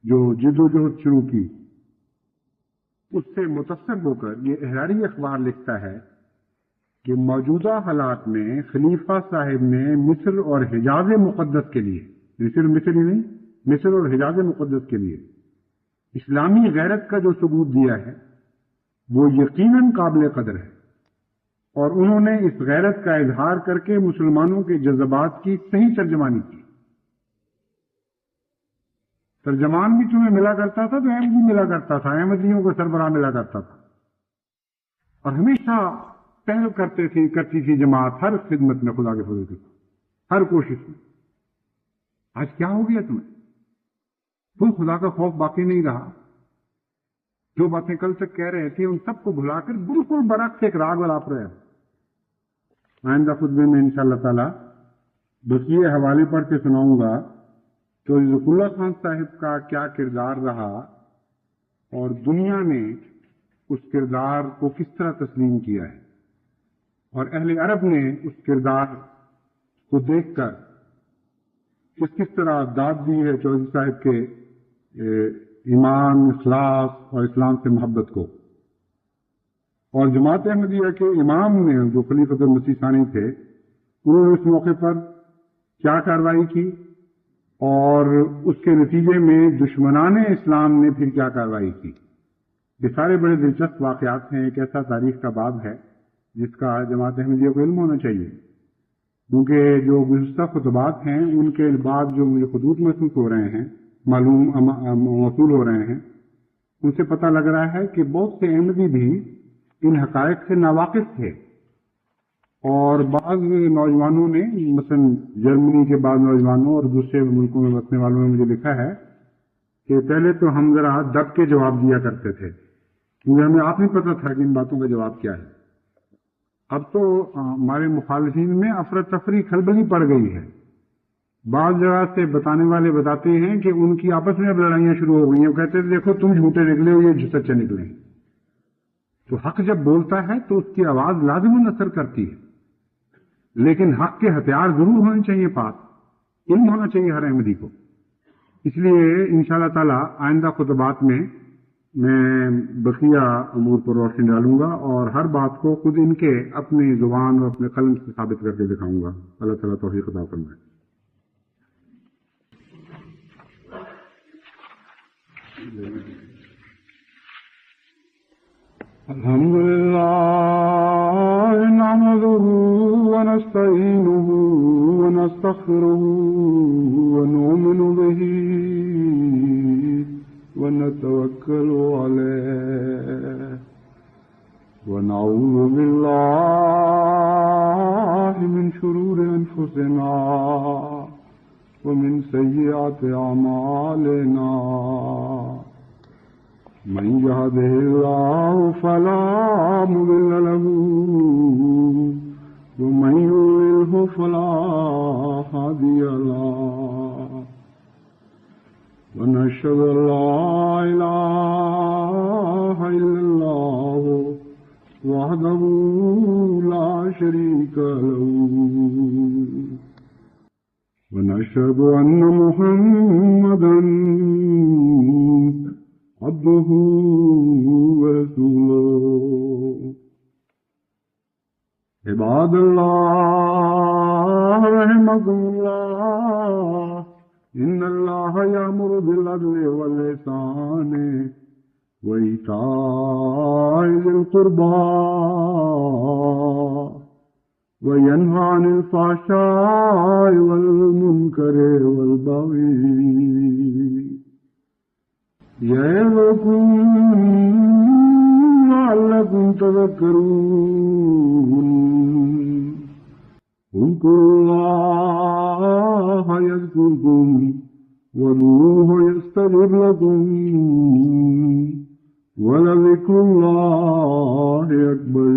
جو جد و جہد شروع کی، اس سے متاثر ہو کر یہ احراری اخبار لکھتا ہے کہ موجودہ حالات میں خلیفہ صاحب نے مصر اور حجاز مقدس کے لیے، مصر ہی نہیں، مصر اور حجاز مقدس کے لیے اسلامی غیرت کا جو ثبوت دیا ہے وہ یقیناً قابل قدر ہے. اور انہوں نے اس غیرت کا اظہار کر کے مسلمانوں کے جذبات کی صحیح ترجمانی کی. ترجمان بھی تمہیں ملا کرتا تھا تو احمدی ملا کرتا تھا، احمدیوں کو سربراہ ملا کرتا تھا. اور ہمیشہ پہل کرتی تھی جماعت ہر خدمت میں خدا کے فضل سے، ہر کوشش میں. آج کیا ہو گیا تمہیں؟ کوئی خدا کا خوف باقی نہیں رہا. جو باتیں کل تک کہہ رہے تھے ان سب کو بھلا کر بالکل برعکس ایک راگ الاپ رہے ہیں. آئندہ خطبے میں انشاءاللہ تعالی بس یہ حوالے پڑھ کے سناؤں گا تو ذکر اللہ خان صاحب کا کیا کردار رہا اور دنیا نے اس کردار کو کس طرح تسلیم کیا ہے، اور اہل عرب نے اس کردار کو دیکھ کر کس طرح داد دی ہے چودھری صاحب کے ایمان، اخلاص اور اسلام سے محبت کو. اور جماعت احمدیہ کے امام نے جو خلیفۃ المسیح ثانی تھے، انہوں نے اس موقع پر کیا کارروائی کی اور اس کے نتیجے میں دشمنان اسلام نے پھر کیا کارروائی کی. یہ سارے بڑے دلچسپ واقعات ہیں. ایک ایسا تاریخ کا باب ہے جس کا جماعت احمدیہ کو علم ہونا چاہیے، کیونکہ جو گزشتہ خطبات ہیں ان کے بعد جو مجھے خطوط محسوس ہو رہے ہیں، موصول ہو رہے ہیں، ان سے پتہ لگ رہا ہے کہ بہت سے احمدی بھی ان حقائق سے ناواقف تھے. اور بعض نوجوانوں نے، مثلا جرمنی کے بعض نوجوانوں اور دوسرے ملکوں میں بسنے والوں نے مجھے لکھا ہے کہ پہلے تو ہم ذرا دب کے جواب دیا کرتے تھے کیونکہ ہمیں آپ نہیں پتا تھا کہ ان باتوں کا جواب کیا ہے. اب تو ہمارے مخالفین میں افراتفری کھلبلی پڑ گئی ہے. بعض جگہ سے بتانے والے بتاتے ہیں کہ ان کی آپس میں اب لڑائیاں شروع ہو گئی ہیں. وہ کہتے ہیں دیکھو تم جھوٹے نکلے ہو, یہ سچے نکلے. تو حق جب بولتا ہے تو اس کی آواز لازماً اثر کرتی ہے, لیکن حق کے ہتھیار ضرور ہونے چاہیے پاس, علم ہونا چاہیے ہر احمدی کو. اس لیے انشاءاللہ تعالی آئندہ خطبات میں بقیہ امور پر روشنی ڈالوں گا اور ہر بات کو خود ان کے اپنی زبان اور اپنے قلم سے ثابت کر کے دکھاؤں گا. اللہ تعالیٰ توفیق عطا فرمائے. الحمد لله نحمده ونستعينه ونستغفره ونؤمن به ونتوكل عليه ونعوذ بالله من شرور أنفسنا ومن سيئات أعمالنا. من يهده الله فلا مضل له ومن يضلله فلا هادي له. ونشهد أن لا إله إلا الله وحده لا شريك له. ونشهد أن محمدا عبده ورسوله. عباد الله رحمكم الله إن الله يأمر بالعدل والإحسان وإيتاء ذي القربى وينهى عن الفحشاء والمنكر والبغي يعظكم لعلكم تذكرون. اذكروا الله يذكركم وادعوه يستجب لكم ولذكر الله أكبر.